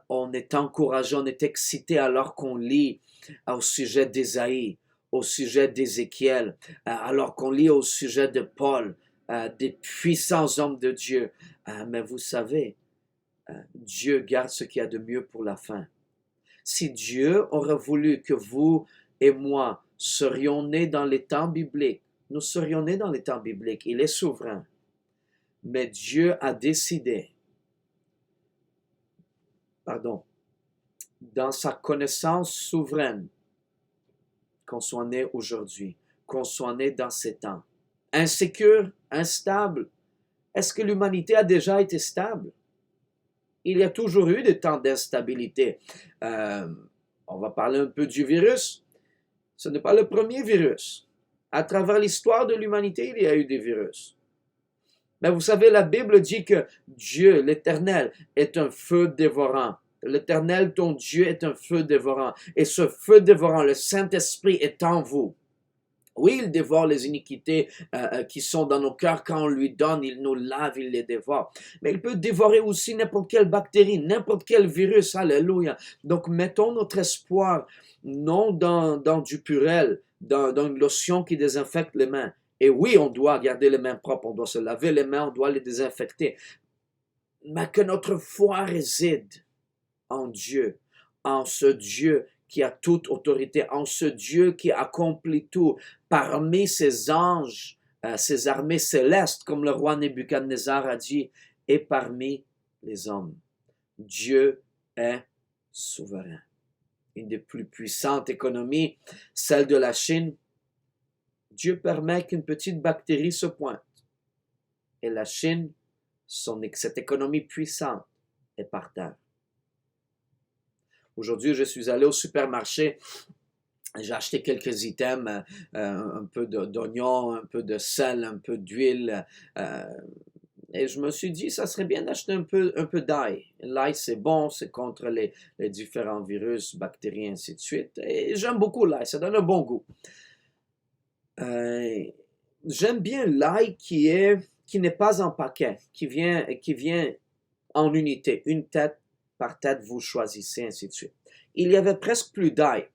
on est encouragé, on est excité alors qu'on lit au sujet d'Ésaïe, au sujet d'Ézéchiel, alors qu'on lit au sujet de Paul, des puissants hommes de Dieu. Mais vous savez, Dieu garde ce qu'il y a de mieux pour la fin. Si Dieu aurait voulu que vous et moi serions nés dans les temps bibliques, nous serions nés dans les temps bibliques. Il est souverain. Mais Dieu a décidé, dans sa connaissance souveraine, qu'on soit né aujourd'hui, qu'on soit né dans ces temps. Insécure, instable. Est-ce que l'humanité a déjà été stable? Il y a toujours eu des temps d'instabilité. On va parler un peu du virus. Ce n'est pas le premier virus. À travers l'histoire de l'humanité, il y a eu des virus. Mais vous savez, la Bible dit que Dieu, l'Éternel, est un feu dévorant. L'Éternel, ton Dieu, est un feu dévorant. Et ce feu dévorant, le Saint-Esprit, est en vous. Oui, il dévore les iniquités qui sont dans nos cœurs. Quand on lui donne, il nous lave, il les dévore. Mais il peut dévorer aussi n'importe quelle bactérie, n'importe quel virus. Alléluia. Donc, mettons notre espoir non dans du purel, dans une lotion qui désinfecte les mains. Et oui, on doit garder les mains propres, on doit se laver les mains, on doit les désinfecter. Mais que notre foi réside en Dieu, en ce Dieu qui a toute autorité, en ce Dieu qui accomplit tout, parmi ses anges, ses armées célestes, comme le roi Nebuchadnezzar a dit, et parmi les hommes. Dieu est souverain. Une des plus puissantes économies, celle de la Chine, Dieu permet qu'une petite bactérie se pointe. Et la Chine, cette économie puissante, est par terre. Aujourd'hui, je suis allé au supermarché, j'ai acheté quelques items, un peu d'oignon, un peu de sel, un peu d'huile, et je me suis dit, ça serait bien d'acheter un peu d'ail. L'ail, c'est bon, c'est contre les différents virus, bactéries, ainsi de suite. Et j'aime beaucoup l'ail, ça donne un bon goût. J'aime bien l'ail qui n'est pas en paquet, qui vient en unité, une tête par tête, vous choisissez, ainsi de suite. Il y avait presque plus d'ail.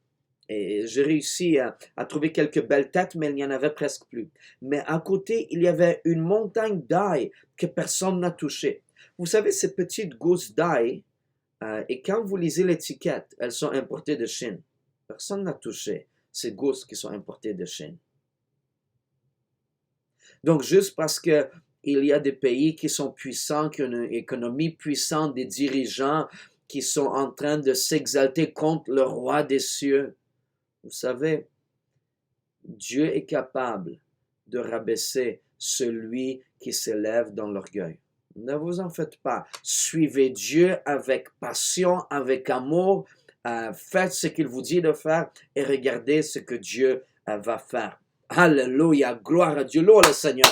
Et j'ai réussi à trouver quelques belles têtes, mais il n'y en avait presque plus. Mais à côté, il y avait une montagne d'ail que personne n'a touché. Vous savez, ces petites gousses d'ail, et quand vous lisez l'étiquette, elles sont importées de Chine. Personne n'a touché ces gousses qui sont importées de Chine. Donc, juste parce que il y a des pays qui sont puissants, qui ont une économie puissante, des dirigeants qui sont en train de s'exalter contre le roi des cieux. Vous savez, Dieu est capable de rabaisser celui qui s'élève dans l'orgueil. Ne vous en faites pas. Suivez Dieu avec passion, avec amour. Faites ce qu'il vous dit de faire et regardez ce que Dieu va faire. Alléluia, gloire à Dieu, louez le Seigneur.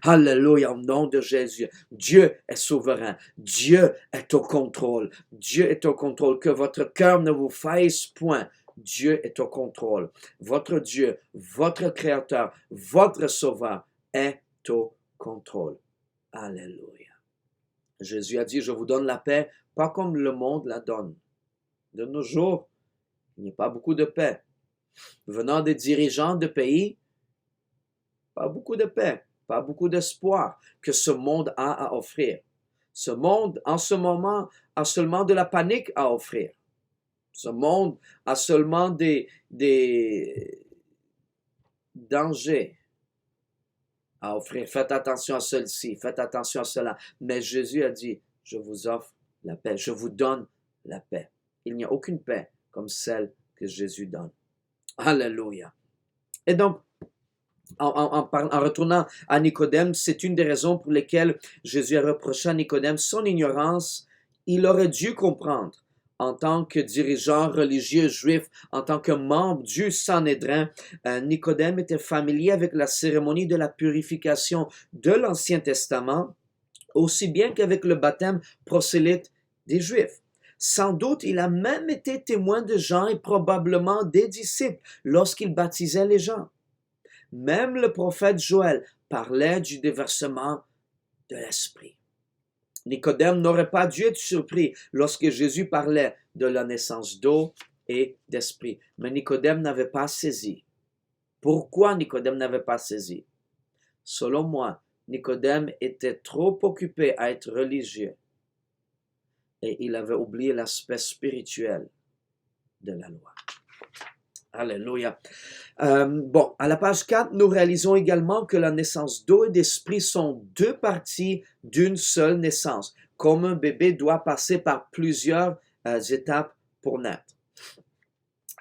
Alléluia, au nom de Jésus. Dieu est souverain. Dieu est au contrôle. Dieu est au contrôle. Que votre cœur ne vous fasse point. Dieu est au contrôle. Votre Dieu, votre Créateur, votre Sauveur est au contrôle. Alléluia. Jésus a dit, je vous donne la paix, pas comme le monde la donne. De nos jours, il n'y a pas beaucoup de paix. Venant des dirigeants de pays, pas beaucoup de paix, pas beaucoup d'espoir que ce monde a à offrir. Ce monde, en ce moment, a seulement de la panique à offrir. Ce monde a seulement des dangers à offrir. Faites attention à ceci, faites attention à cela. Mais Jésus a dit, je vous offre la paix, je vous donne la paix. Il n'y a aucune paix comme celle que Jésus donne. Alléluia. Et donc, en retournant à Nicodème, c'est une des raisons pour lesquelles Jésus a reproché à Nicodème son ignorance. Il aurait dû comprendre, en tant que dirigeant religieux juif, en tant que membre du Sanhédrin, Nicodème était familier avec la cérémonie de la purification de l'Ancien Testament, aussi bien qu'avec le baptême prosélyte des Juifs. Sans doute, il a même été témoin de Jean et probablement des disciples lorsqu'il baptisait les gens. Même le prophète Joël parlait du déversement de l'Esprit. Nicodème n'aurait pas dû être surpris lorsque Jésus parlait de la naissance d'eau et d'esprit. Mais Nicodème n'avait pas saisi. Pourquoi Nicodème n'avait pas saisi? Selon moi, Nicodème était trop occupé à être religieux. Et il avait oublié l'aspect spirituel de la loi. Alléluia. Bon, à la page 4, nous réalisons également que la naissance d'eau et d'esprit sont deux parties d'une seule naissance, comme un bébé doit passer par plusieurs étapes pour naître.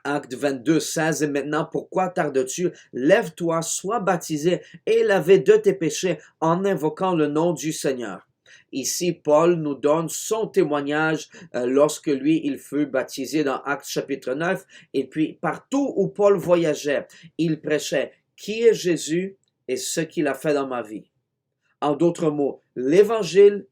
Acte 22, 16, et maintenant, pourquoi tardes-tu? Lève-toi, sois baptisé et lavé de tes péchés en invoquant le nom du Seigneur. Ici, Paul nous donne son témoignage lorsque lui, il fut baptisé dans Actes chapitre 9. Et puis, partout où Paul voyageait, il prêchait qui est Jésus et ce qu'il a fait dans ma vie. En d'autres mots, l'Évangile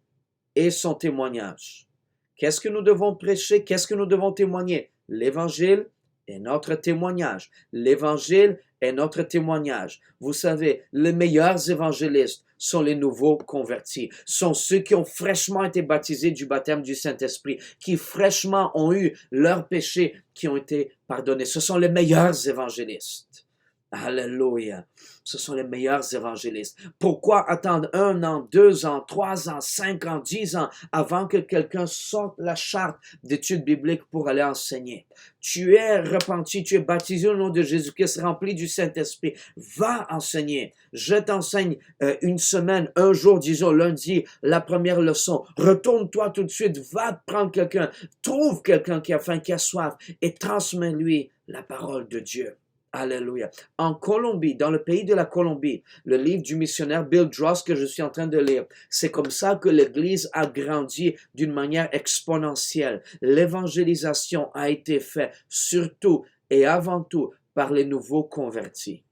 et son témoignage. Qu'est-ce que nous devons prêcher? Qu'est-ce que nous devons témoigner? L'Évangile est notre témoignage. L'Évangile est notre témoignage. Vous savez, les meilleurs évangélistes sont les nouveaux convertis, sont ceux qui ont fraîchement été baptisés du baptême du Saint-Esprit, qui fraîchement ont eu leurs péchés qui ont été pardonnés. Ce sont les meilleurs évangélistes. Alléluia. Ce sont les meilleurs évangélistes. Pourquoi attendre 1 an, 2 ans, 3 ans, 5 ans, 10 ans avant que quelqu'un sorte la charte d'études bibliques pour aller enseigner? Tu es repenti, tu es baptisé au nom de Jésus-Christ, rempli du Saint-Esprit. Va enseigner. Je t'enseigne une semaine, un jour, disons lundi, la première leçon. Retourne-toi tout de suite, va prendre quelqu'un, trouve quelqu'un qui a faim, qui a soif et transmets-lui la parole de Dieu. Alléluia. En Colombie, dans le pays de la Colombie, le livre du missionnaire Bill Dross que je suis en train de lire, c'est comme ça que l'Église a grandi d'une manière exponentielle. L'évangélisation a été faite surtout et avant tout par les nouveaux convertis.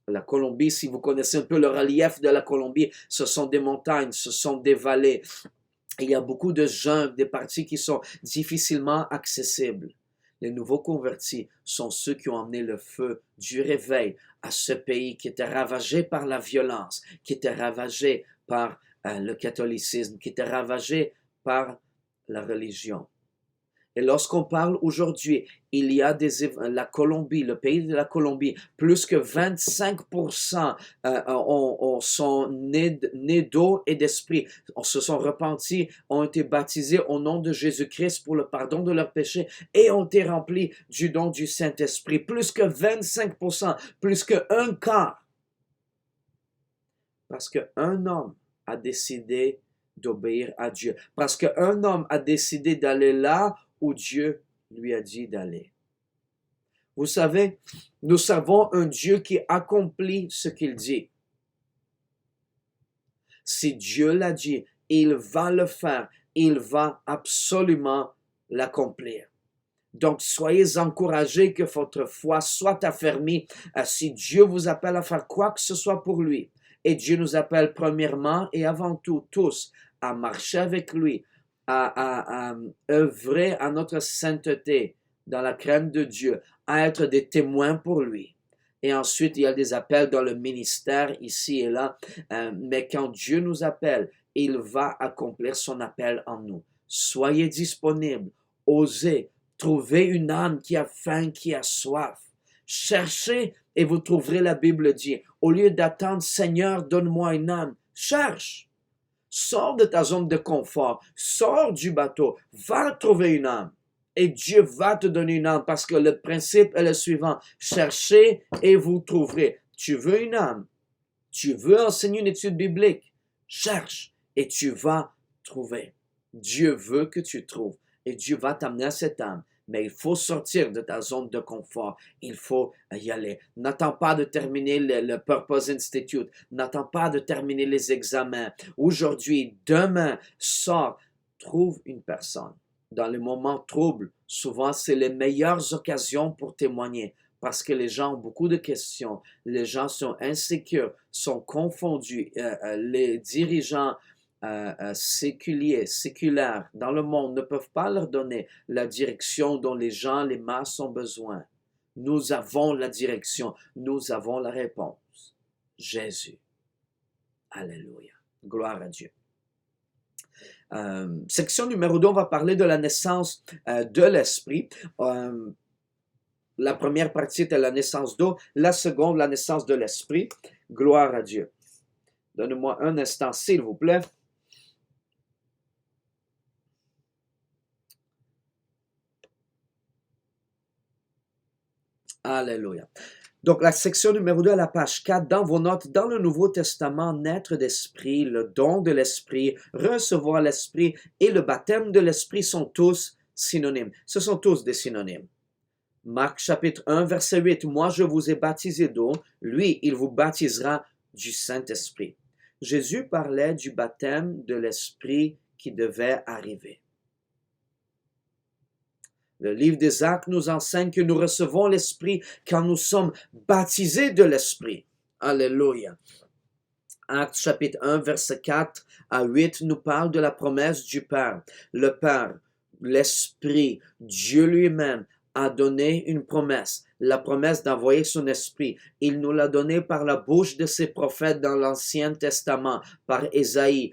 La Colombie, si vous connaissez un peu le relief de la Colombie, ce sont des montagnes, ce sont des vallées. Il y a beaucoup de jungles, des parties qui sont difficilement accessibles. Les nouveaux convertis sont ceux qui ont amené le feu du réveil à ce pays qui était ravagé par la violence, qui était ravagé par le catholicisme, qui était ravagé par la religion. Et lorsqu'on parle aujourd'hui, il y a la Colombie, le pays de la Colombie, plus que 25% sont nés d'eau et d'esprit, se sont repentis, ont été baptisés au nom de Jésus-Christ pour le pardon de leurs péchés et ont été remplis du don du Saint-Esprit. Plus que 25%, plus que un quart. Parce qu'un homme a décidé d'obéir à Dieu. Parce qu'un homme a décidé d'aller là où Dieu lui a dit d'aller. Vous savez, nous savons un Dieu qui accomplit ce qu'il dit. Si Dieu l'a dit, il va le faire. Il va absolument l'accomplir. Donc, soyez encouragés que votre foi soit affermie. Si Dieu vous appelle à faire quoi que ce soit pour lui, et Dieu nous appelle premièrement et avant tout tous à marcher avec lui, à œuvrer à notre sainteté dans la crainte de Dieu, à être des témoins pour lui. Et ensuite, il y a des appels dans le ministère ici et là, mais quand Dieu nous appelle, il va accomplir son appel en nous. Soyez disponibles, osez, trouvez une âme qui a faim, qui a soif. Cherchez et vous trouverez, la Bible dit, au lieu d'attendre, Seigneur, donne-moi une âme, cherche. Sors de ta zone de confort, sors du bateau, va trouver une âme. Et Dieu va te donner une âme parce que le principe est le suivant. Cherchez et vous trouverez. Tu veux une âme, tu veux enseigner une étude biblique, cherche et tu vas trouver. Dieu veut que tu trouves et Dieu va t'amener à cette âme. Mais il faut sortir de ta zone de confort. Il faut y aller. N'attends pas de terminer le Purpose Institute. N'attends pas de terminer les examens. Aujourd'hui, demain, sors. Trouve une personne. Dans les moments troubles, souvent, c'est les meilleures occasions pour témoigner. Parce que les gens ont beaucoup de questions. Les gens sont insécures, sont confondus. Les dirigeants séculaires dans le monde ne peuvent pas leur donner la direction dont les gens, les masses ont besoin. Nous avons la direction, nous avons la réponse. Jésus. Alléluia. Gloire à Dieu. Section numéro 2, on va parler de la naissance de l'esprit. La première partie était la naissance d'eau, la seconde, la naissance de l'esprit. Gloire à Dieu. Donnez-moi un instant, s'il vous plaît. Alléluia. Donc, la section numéro 2 à la page 4, dans vos notes, dans le Nouveau Testament, naître d'esprit, le don de l'esprit, recevoir l'esprit et le baptême de l'esprit sont tous synonymes. Ce sont tous des synonymes. Marc chapitre 1, verset 8, « Moi je vous ai baptisé d'eau, lui il vous baptisera du Saint-Esprit. » Jésus parlait du baptême de l'esprit qui devait arriver. Le livre des Actes nous enseigne que nous recevons l'Esprit quand nous sommes baptisés de l'Esprit. Alléluia. Actes chapitre 1, verset 4 à 8 nous parle de la promesse du Père. Le Père l'Esprit, Dieu lui-même a donné une promesse, la promesse d'envoyer son Esprit. Il nous l'a donné par la bouche de ses prophètes dans l'Ancien Testament, par Ésaïe,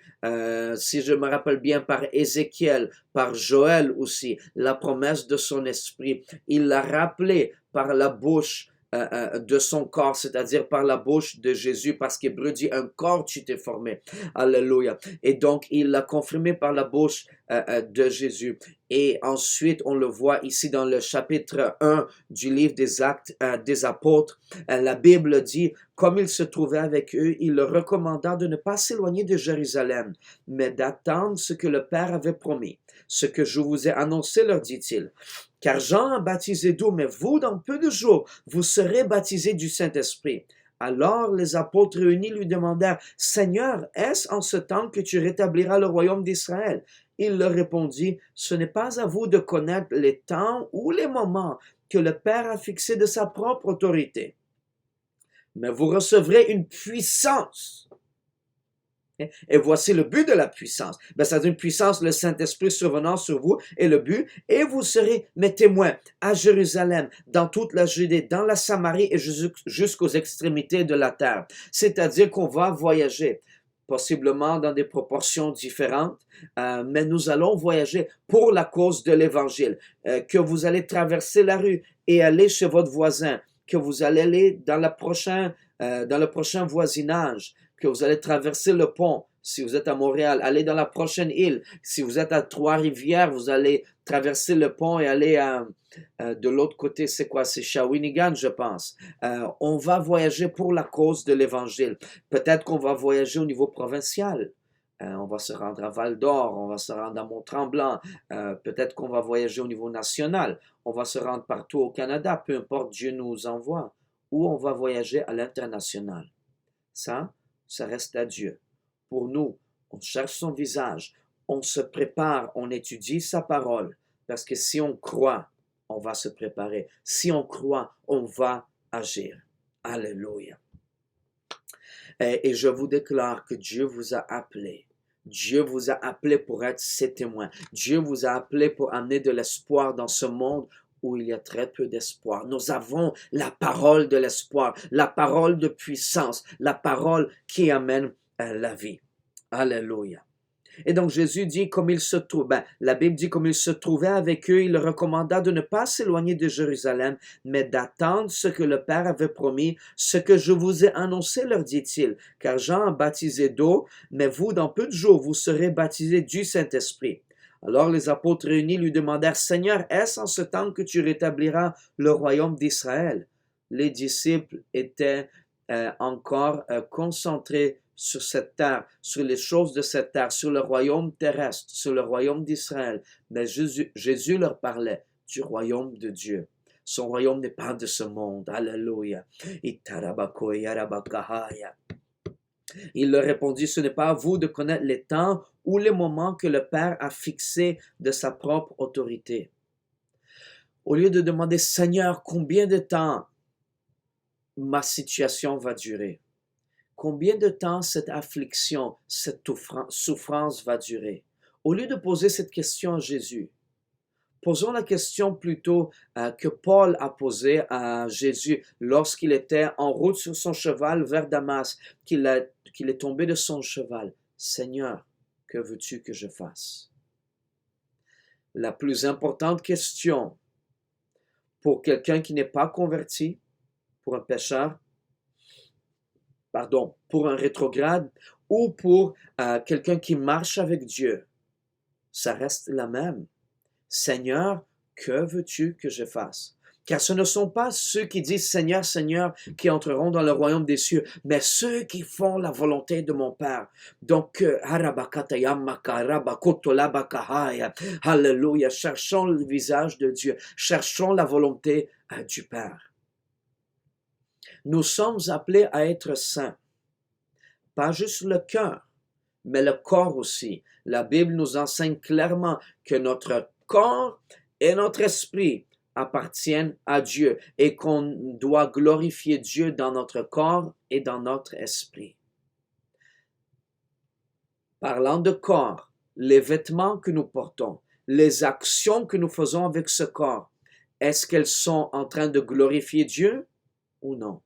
si je me rappelle bien, par Ézéchiel, par Joël aussi, la promesse de son Esprit. Il l'a rappelé par la bouche de son corps, c'est-à-dire par la bouche de Jésus, parce qu'Hébreu dit un corps tu t'es formé. Alléluia. Et donc, il l'a confirmé par la bouche de Jésus. Et ensuite, on le voit ici dans le chapitre 1 du livre des Actes des Apôtres. La Bible dit, comme il se trouvait avec eux, il leur recommanda de ne pas s'éloigner de Jérusalem, mais d'attendre ce que le Père avait promis. Ce que je vous ai annoncé, leur dit-il. Car Jean a baptisé d'eau, mais vous, dans peu de jours, vous serez baptisés du Saint-Esprit. Alors les apôtres réunis lui demandèrent, Seigneur, est-ce en ce temps que tu rétabliras le royaume d'Israël? Il leur répondit, ce n'est pas à vous de connaître les temps ou les moments que le Père a fixés de sa propre autorité. Mais vous recevrez une puissance. Et voici le but de la puissance. C'est une puissance, le Saint-Esprit survenant sur vous, et le but, et vous serez mes témoins à Jérusalem, dans toute la Judée, dans la Samarie et jusqu'aux extrémités de la terre. C'est-à-dire qu'on va voyager, possiblement dans des proportions différentes, mais nous allons voyager pour la cause de l'Évangile, que vous allez traverser la rue et aller chez votre voisin, que vous allez aller dans le prochain voisinage, que vous allez traverser le pont, si vous êtes à Montréal, aller dans la prochaine île. Si vous êtes à Trois-Rivières, vous allez traverser le pont et aller de l'autre côté. C'est quoi? C'est Shawinigan, je pense. On va voyager pour la cause de l'Évangile. Peut-être qu'on va voyager au niveau provincial. On va se rendre à Val-d'Or, on va se rendre à Mont-Tremblant. Peut-être qu'on va voyager au niveau national. On va se rendre partout au Canada, peu importe Dieu nous envoie. Ou on va voyager à l'international. Ça reste à Dieu. Pour nous, on cherche son visage, on se prépare, on étudie sa parole, parce que si on croit, on va se préparer. Si on croit, on va agir. Alléluia. Et je vous déclare que Dieu vous a appelé. Dieu vous a appelé pour être ses témoins. Dieu vous a appelé pour amener de l'espoir dans ce monde où il y a très peu d'espoir. Nous avons la parole de l'espoir, la parole de puissance, la parole qui amène la vie. Alléluia. Et donc Jésus dit comme il se trouve, la Bible dit comme il se trouvait avec eux, il leur recommanda de ne pas s'éloigner de Jérusalem, mais d'attendre ce que le Père avait promis, ce que je vous ai annoncé, leur dit-il, car Jean a baptisé d'eau, mais vous, dans peu de jours, vous serez baptisés du Saint-Esprit. Alors les apôtres réunis lui demandèrent, Seigneur, est-ce en ce temps que tu rétabliras le royaume d'Israël? Les disciples étaient encore concentrés sur cette terre, sur les choses de cette terre, sur le royaume terrestre, sur le royaume d'Israël. Mais Jésus leur parlait du royaume de Dieu. Son royaume n'est pas de ce monde. Alléluia. Il leur répondit, ce n'est pas à vous de connaître les temps ou les moments que le Père a fixés de sa propre autorité. Au lieu de demander, Seigneur, combien de temps ma situation va durer? Combien de temps cette affliction, cette souffrance va durer? Au lieu de poser cette question à Jésus, posons la question plutôt que Paul a posée à Jésus lorsqu'il était en route sur son cheval vers Damas, qu'il est tombé de son cheval. Seigneur, que veux-tu que je fasse? La plus importante question pour quelqu'un qui n'est pas converti, pour un pécheur, pour un rétrograde ou pour quelqu'un qui marche avec Dieu, ça reste la même. Seigneur, que veux-tu que je fasse? Car ce ne sont pas ceux qui disent Seigneur, Seigneur qui entreront dans le royaume des cieux, mais ceux qui font la volonté de mon Père. Donc, alléluia, cherchons le visage de Dieu, cherchons la volonté du Père. Nous sommes appelés à être saints, pas juste le cœur, mais le corps aussi. La Bible nous enseigne clairement que notre corps et notre esprit appartiennent à Dieu et qu'on doit glorifier Dieu dans notre corps et dans notre esprit. Parlant de corps, les vêtements que nous portons, les actions que nous faisons avec ce corps, est-ce qu'elles sont en train de glorifier Dieu ou non?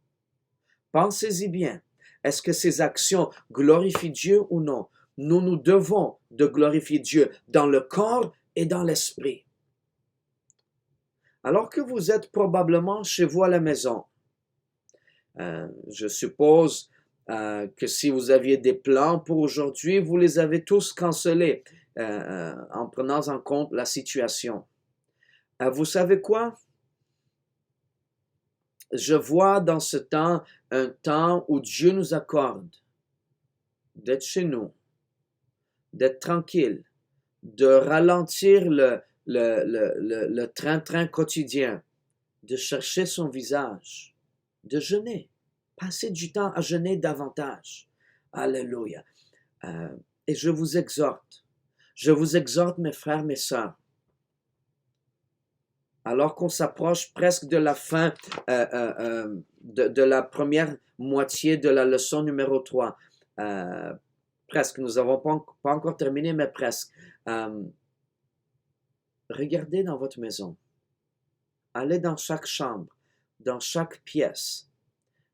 Pensez-y bien. Est-ce que ces actions glorifient Dieu ou non? Nous devons de glorifier Dieu dans le corps et dans l'esprit. Alors que vous êtes probablement chez vous à la maison, je suppose que si vous aviez des plans pour aujourd'hui, vous les avez tous cancellés en prenant en compte la situation. Vous savez quoi? Je vois dans ce temps un temps où Dieu nous accorde d'être chez nous, d'être tranquille, de ralentir le train-train quotidien, de chercher son visage, de jeûner, passer du temps à jeûner davantage. Alléluia. Et je vous exhorte, mes frères, mes sœurs, alors qu'on s'approche presque de la fin de la première moitié de la leçon numéro 3, presque, nous n'avons pas encore terminé, mais presque. Regardez dans votre maison. Allez dans chaque chambre, dans chaque pièce.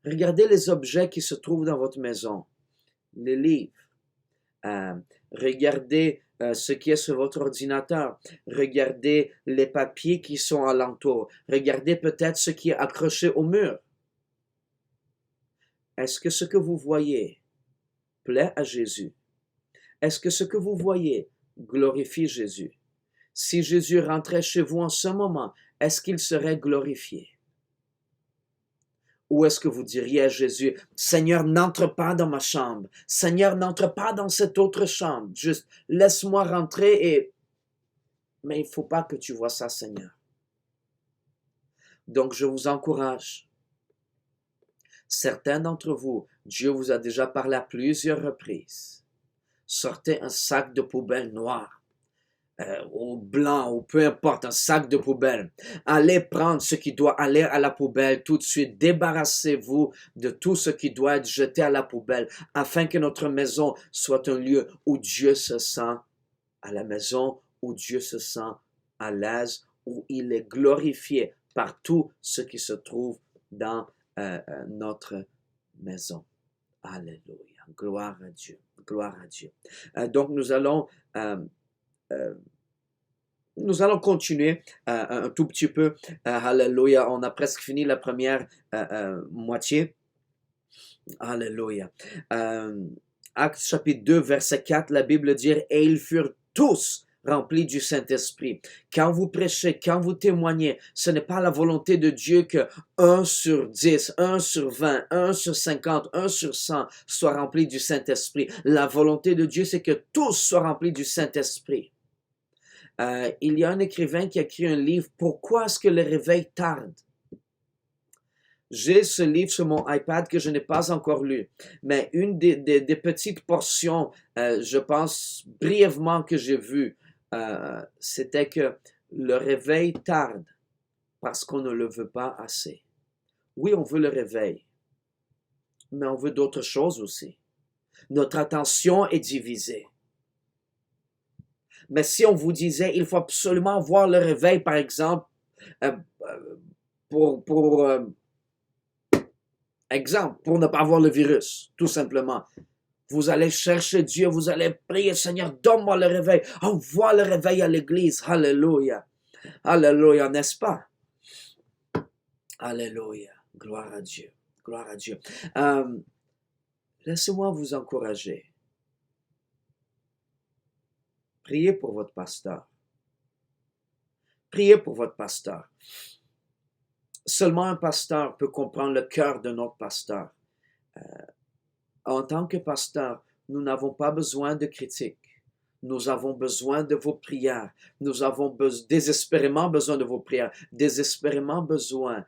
Regardez les objets qui se trouvent dans votre maison. Les livres. Regardez ce qui est sur votre ordinateur. Regardez les papiers qui sont alentour. Regardez peut-être ce qui est accroché au mur. Est-ce que ce que vous voyez plaît à Jésus? Est-ce que ce que vous voyez glorifie Jésus? Si Jésus rentrait chez vous en ce moment, est-ce qu'il serait glorifié? Ou est-ce que vous diriez à Jésus, Seigneur, n'entre pas dans ma chambre. Seigneur, n'entre pas dans cette autre chambre. Juste, laisse-moi rentrer et... Mais il ne faut pas que tu vois ça, Seigneur. Donc, je vous encourage. Certains d'entre vous, Dieu vous a déjà parlé à plusieurs reprises. Sortez un sac de poubelle noir. Ou blanc, ou peu importe, un sac de poubelle. Allez prendre ce qui doit aller à la poubelle tout de suite. Débarrassez-vous de tout ce qui doit être jeté à la poubelle afin que notre maison soit un lieu où Dieu se sent à la maison, où Dieu se sent à l'aise, où il est glorifié par tout ce qui se trouve dans notre maison. Alléluia. Gloire à Dieu. Gloire à Dieu. Donc nous allons continuer un tout petit peu. Alléluia. On a presque fini la première moitié. Alléluia. Actes chapitre 2, verset 4, la Bible dit « Et ils furent tous remplis du Saint-Esprit. » Quand vous prêchez, quand vous témoignez, ce n'est pas la volonté de Dieu que 1 sur 10, 1 sur 20, 1 sur 50, 1 sur 100 soient remplis du Saint-Esprit. La volonté de Dieu, c'est que tous soient remplis du Saint-Esprit. Il y a un écrivain qui a écrit un livre « Pourquoi est-ce que le réveil tarde ?» J'ai ce livre sur mon iPad que je n'ai pas encore lu, mais une des petites portions, je pense brièvement que j'ai vu, c'était que le réveil tarde parce qu'on ne le veut pas assez. Oui, on veut le réveil, mais on veut d'autres choses aussi. Notre attention est divisée. Mais si on vous disait, il faut absolument voir le réveil, par exemple, pour ne pas avoir le virus, tout simplement. Vous allez chercher Dieu, vous allez prier, Seigneur, donne-moi le réveil. Envoie le réveil à l'église. Alléluia. Alléluia, n'est-ce pas? Alléluia. Gloire à Dieu. Gloire à Dieu. Laissez-moi vous encourager. Priez pour votre pasteur. Priez pour votre pasteur. Seulement un pasteur peut comprendre le cœur de notre pasteur. En tant que pasteur, nous n'avons pas besoin de critiques. Nous avons besoin de vos prières. Nous avons désespérément besoin de vos prières. Désespérément besoin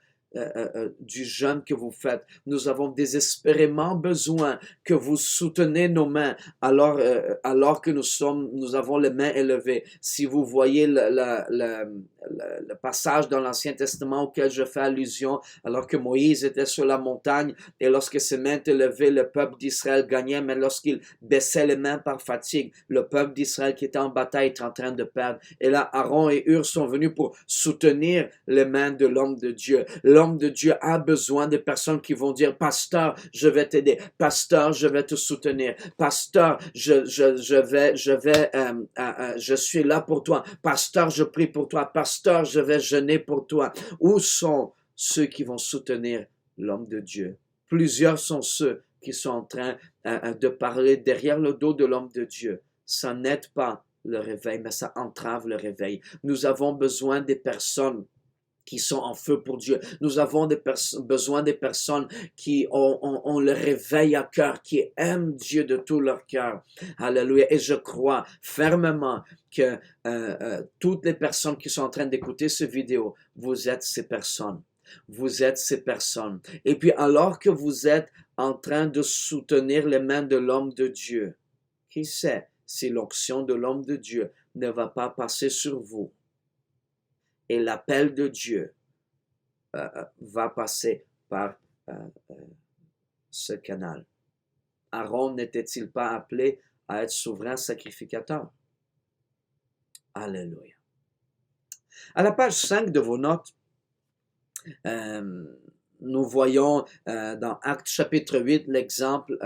du jeûne que vous faites. Nous avons désespérément besoin que vous souteniez nos mains alors que nous avons les mains élevées. Si vous voyez le passage dans l'Ancien Testament auquel je fais allusion, alors que Moïse était sur la montagne et lorsque ses mains étaient levées, le peuple d'Israël gagnait, mais lorsqu'il baissait les mains par fatigue, le peuple d'Israël qui était en bataille était en train de perdre. Et là, Aaron et Hur sont venus pour soutenir les mains de l'homme de Dieu. L'homme de Dieu a besoin de personnes qui vont dire, pasteur, je vais t'aider. Pasteur, je vais te soutenir. Pasteur, je suis là pour toi. Pasteur, je prie pour toi. Pasteur, je vais jeûner pour toi. Où sont ceux qui vont soutenir l'homme de Dieu? Plusieurs sont ceux qui sont en train de parler derrière le dos de l'homme de Dieu. Ça n'aide pas le réveil, mais ça entrave le réveil. Nous avons besoin des personnes qui sont en feu pour Dieu. Nous avons besoin des personnes qui ont le réveil à cœur, qui aiment Dieu de tout leur cœur. Alléluia. Et je crois fermement que toutes les personnes qui sont en train d'écouter cette vidéo, vous êtes ces personnes. Vous êtes ces personnes. Et puis alors que vous êtes en train de soutenir les mains de l'homme de Dieu, qui sait si l'onction de l'homme de Dieu ne va pas passer sur vous et l'appel de Dieu va passer par ce canal. Aaron n'était-il pas appelé à être souverain sacrificateur? Alléluia. À la page 5 de vos notes, nous voyons dans Actes chapitre 8 l'exemple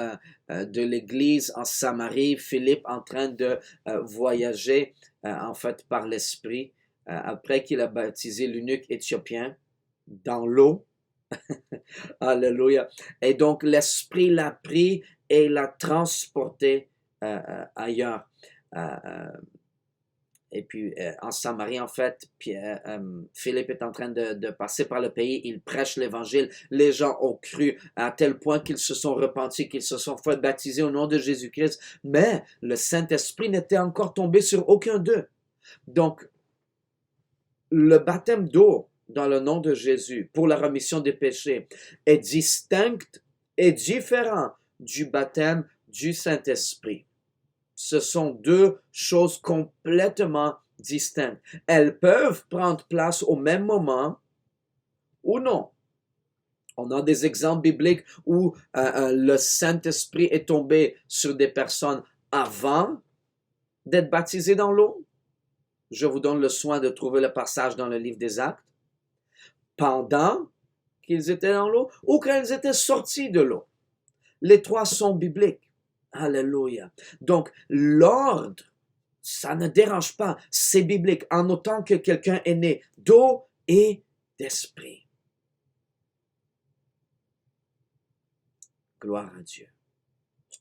de l'église en Samarie, Philippe en train de voyager en fait par l'Esprit après qu'il a baptisé l'eunuque éthiopien dans l'eau. Alléluia. Et donc l'Esprit l'a pris et l'a transporté ailleurs. Et puis, en Samarie, en fait, Philippe est en train de passer par le pays. Il prêche l'Évangile. Les gens ont cru à tel point qu'ils se sont repentis, qu'ils se sont fait baptiser au nom de Jésus-Christ. Mais le Saint-Esprit n'était encore tombé sur aucun d'eux. Donc, le baptême d'eau dans le nom de Jésus pour la rémission des péchés est distinct et différent du baptême du Saint-Esprit. Ce sont deux choses complètement distinctes. Elles peuvent prendre place au même moment ou non. On a des exemples bibliques où le Saint-Esprit est tombé sur des personnes avant d'être baptisées dans l'eau. Je vous donne le soin de trouver le passage dans le livre des Actes. Pendant qu'ils étaient dans l'eau ou quand ils étaient sortis de l'eau. Les trois sont bibliques. Alléluia. Donc, l'ordre, ça ne dérange pas. C'est biblique en autant que quelqu'un est né d'eau et d'esprit. Gloire à Dieu.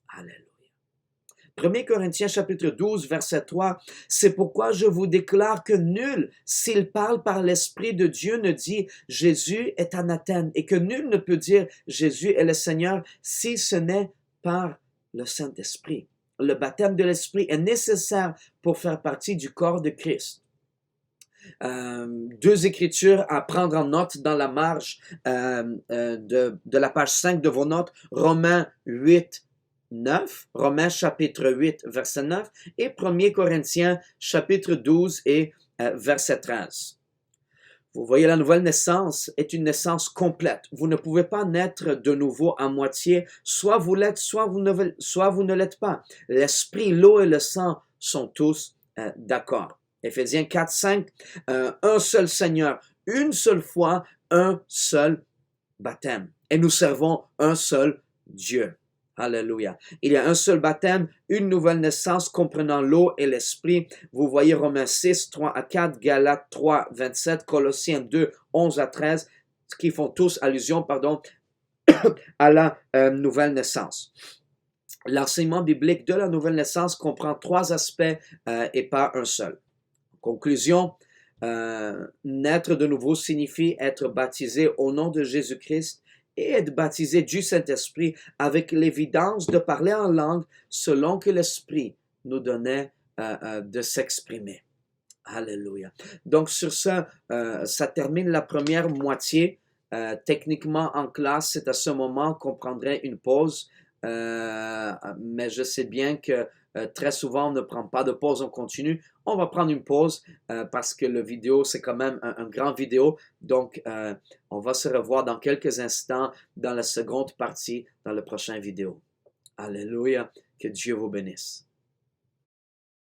Alléluia. 1 Corinthiens chapitre 12, verset 3, « C'est pourquoi je vous déclare que nul, s'il parle par l'Esprit de Dieu, ne dit « Jésus est anathème » et que nul ne peut dire « Jésus est le Seigneur » si ce n'est par le Saint-Esprit. Le baptême de l'Esprit est nécessaire pour faire partie du corps de Christ. Deux écritures à prendre en note dans la marge de la page 5 de vos notes, Romains 8, 9, Romains chapitre 8, verset 9, et 1 Corinthiens chapitre 12 et verset 13. Vous voyez, la nouvelle naissance est une naissance complète. Vous ne pouvez pas naître de nouveau à moitié. Soit vous l'êtes, soit vous ne l'êtes pas. L'esprit, l'eau et le sang sont tous d'accord. Éphésiens 4, 5, un seul Seigneur, une seule foi, un seul baptême. Et nous servons un seul Dieu. Alléluia. Il y a un seul baptême, une nouvelle naissance comprenant l'eau et l'esprit. Vous voyez Romains 6, 3 à 4, Galates 3, 27, Colossiens 2, 11 à 13, qui font tous allusion, à la nouvelle naissance. L'enseignement biblique de la nouvelle naissance comprend trois aspects et pas un seul. Conclusion, naître de nouveau signifie être baptisé au nom de Jésus-Christ et être baptisé du Saint-Esprit avec l'évidence de parler en langue selon que l'Esprit nous donnait de s'exprimer. Alléluia. Donc sur ça, ça termine la première moitié Techniquement, en classe, c'est à ce moment qu'on prendrait une pause, mais je sais bien que très souvent, on ne prend pas de pause, on continue. On va prendre une pause parce que le vidéo, c'est quand même un grand vidéo. Donc, on va se revoir dans quelques instants dans la seconde partie, dans la prochaine vidéo. Alléluia, que Dieu vous bénisse.